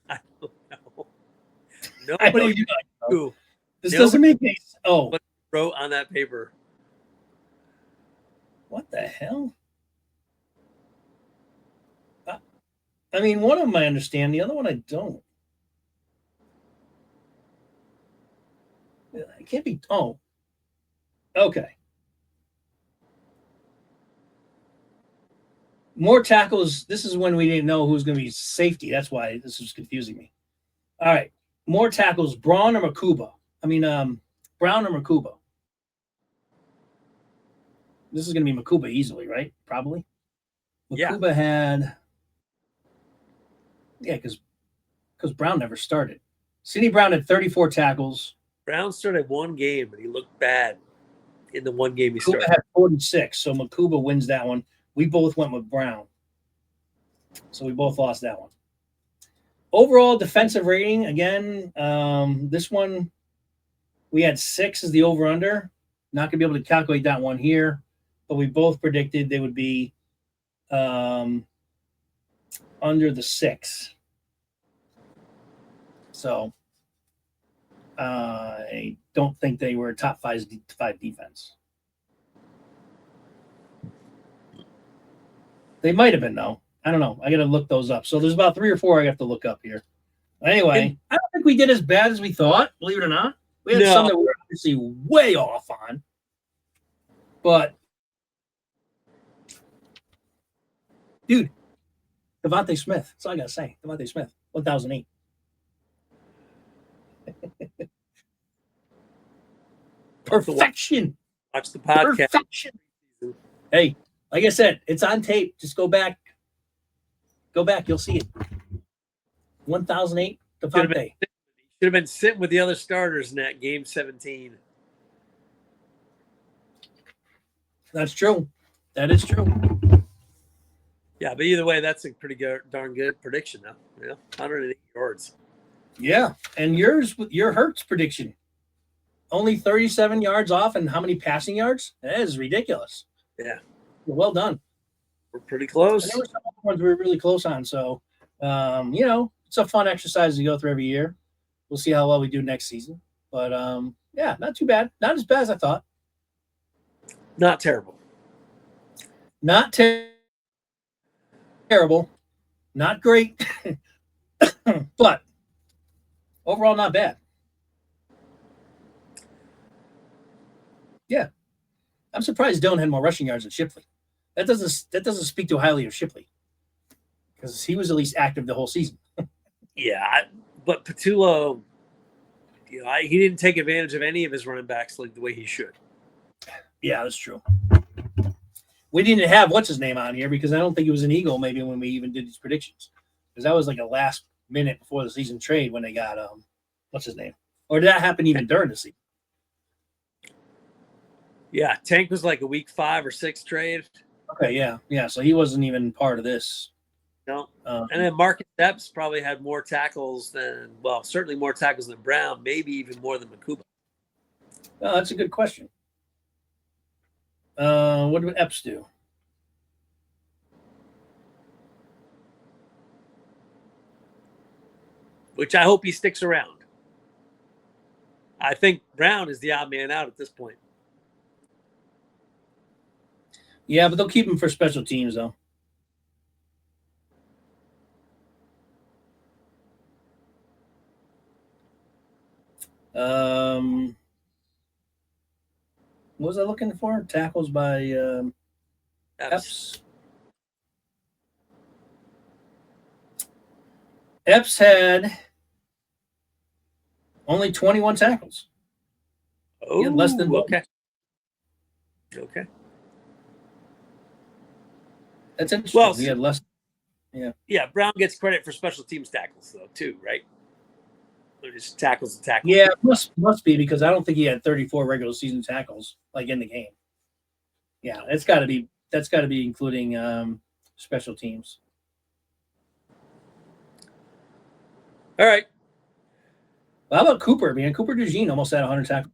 S2: I don't know.
S1: I know
S2: Nobody
S1: you know. This
S2: Nobody
S1: doesn't make any sense. Oh.
S2: wrote on that paper.
S1: What the hell? I mean, one of them I understand. The other one I don't. It can't be. Oh. Okay. More tackles. This is when we didn't know who was going to be safety. That's why this was confusing me. All right. More tackles. Braun or Makuba? Brown or Makuba? This is going to be Makuba easily, right? Probably. Makuba had. Yeah, because Brown never started. Sidney Brown had 34 tackles.
S2: Brown started 1 game, and he looked bad in the 1 game he
S1: Makuba
S2: started.
S1: had 46, so Makuba wins that one. We both went with Brown. So we both lost that one. Overall defensive rating, again, this one, we had 6 as the over-under. Not going to be able to calculate that one here, but we both predicted they would be under the 6. So I don't think they were a top 5 defense. They might have been, though. I don't know. I got to look those up. So there's about 3 or 4 I have to look up here. Anyway, I don't think we did as bad as we thought, believe it or not. We had some that we were obviously way off on. But, dude, Devontae Smith. That's all I got to say. Devontae Smith, 1008. Perfection.
S2: Watch the podcast.
S1: Perfection. Hey, like I said, it's on tape. Just go back. Go back. You'll see it. 1008. Devontae.
S2: Should have been sitting with the other starters in that game 17.
S1: That's true. That is true.
S2: Yeah, but either way, that's a pretty darn good prediction, though. Yeah, 108 yards.
S1: Yeah, and your Hurts prediction, only 37 yards off, and how many passing yards? That is ridiculous.
S2: Yeah,
S1: well done.
S2: We're pretty close.
S1: And there were some other ones we were really close on. So, it's a fun exercise to go through every year. We'll see how well we do next season. But yeah, not too bad. Not as bad as I thought.
S2: Not terrible.
S1: Not terrible. Not great. But overall, not bad. Yeah. I'm surprised Dillon had more rushing yards than Shipley. That doesn't speak too highly of Shipley, because he was at least active the whole season.
S2: Yeah, but Patullo, he didn't take advantage of any of his running backs like the way he should.
S1: Yeah, that's true. We didn't have what's his name on here because I don't think he was an Eagle maybe when we even did these predictions, because that was like a last minute before the season trade when they got what's his name, or did that happen even during the season?
S2: Yeah, Tank was like a week 5 or 6 trade.
S1: Okay, yeah. So he wasn't even part of this.
S2: No. And then Marcus Epps probably had more tackles than, certainly more tackles than Brown, maybe even more than Makuba.
S1: Oh, that's a good question. What did Epps do?
S2: Which I hope he sticks around. I think Brown is the odd man out at this point.
S1: Yeah, but they'll keep him for special teams, though. What was I looking for? Tackles by Epps. Epps had only 21 tackles.
S2: Oh,
S1: less than
S2: okay.
S1: That's interesting. Well, he had less. Yeah.
S2: Yeah, Brown gets credit for special teams tackles, though, too, right? They're just tackles and tackles.
S1: Yeah, must be, because I don't think he had 34 regular season tackles like in the game. Yeah, that's got to be including special teams.
S2: All right.
S1: Well, how about Cooper, man? Cooper DeJean almost had 100 tackles.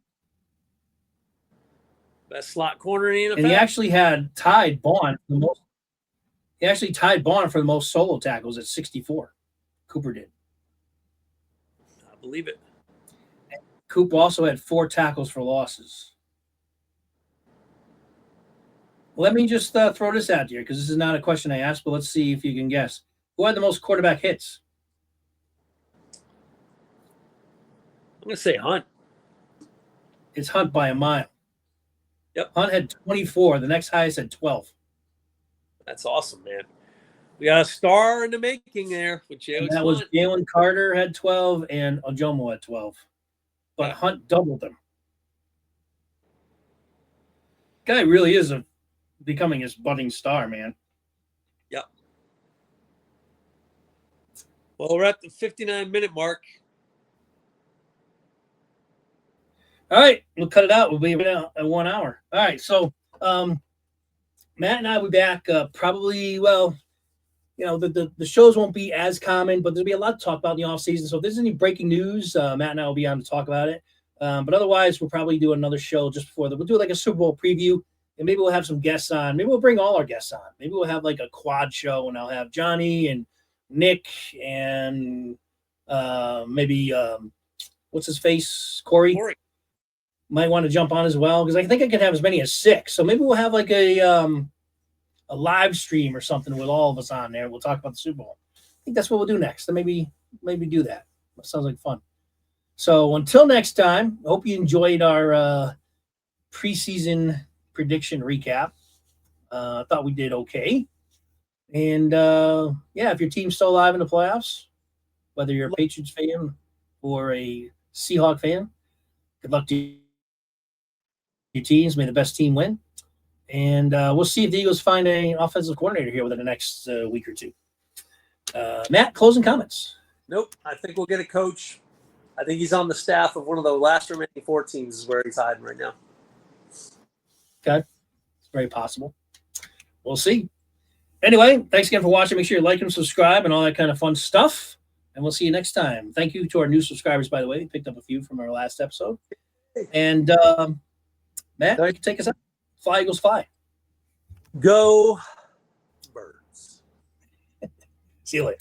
S2: Best slot corner in the NFL.
S1: And he actually had tied Bond for the most. He actually tied Bond for the most solo tackles at 64. Cooper did.
S2: I believe it.
S1: And Cooper also had 4 tackles for losses. Let me just throw this out here, because this is not a question I asked, but let's see if you can guess. Who had the most quarterback hits?
S2: I'm going to say Hunt.
S1: It's Hunt by a mile.
S2: Yep.
S1: Hunt had 24. The next highest had 12.
S2: That's awesome, man. We got a star in the making there.
S1: That was Jalen Carter had 12 and Ojomo had 12. But Hunt doubled them. Guy really is becoming his budding star, man.
S2: Yep. Well, we're at the 59-minute mark.
S1: All right, we'll cut it out. We'll be at 1 hour. All right, so Matt and I will be back probably, the shows won't be as common, but there'll be a lot to talk about in the offseason. So if there's any breaking news, Matt and I will be on to talk about it. But otherwise, we'll probably do another show just before we'll do like a Super Bowl preview, and maybe we'll have some guests on. Maybe we'll bring all our guests on. Maybe we'll have like a quad show, and I'll have Johnny and Nick and maybe what's his face? Corey. Might want to jump on as well, because I think I can have as many as 6. So maybe we'll have like a live stream or something with all of us on there. We'll talk about the Super Bowl. I think that's what we'll do next. So maybe do that. That sounds like fun. So until next time, I hope you enjoyed our preseason prediction recap. I thought we did okay. And if your team's still alive in the playoffs, whether you're a Patriots fan or a Seahawk fan, good luck to your teams. May the best team win. And we'll see if the Eagles find an offensive coordinator here within the next week or two. Matt, closing comments.
S2: Nope. I think we'll get a coach. I think he's on the staff of one of the last remaining 4 teams is where he's hiding right now.
S1: Okay. It's very possible. We'll see. Anyway, thanks again for watching. Make sure you like and subscribe and all that kind of fun stuff. And we'll see you next time. Thank you to our new subscribers, by the way. We picked up a few from our last episode. And Matt, you can take us out. Fly, Eagles, fly.
S2: Go Birds.
S1: See you later.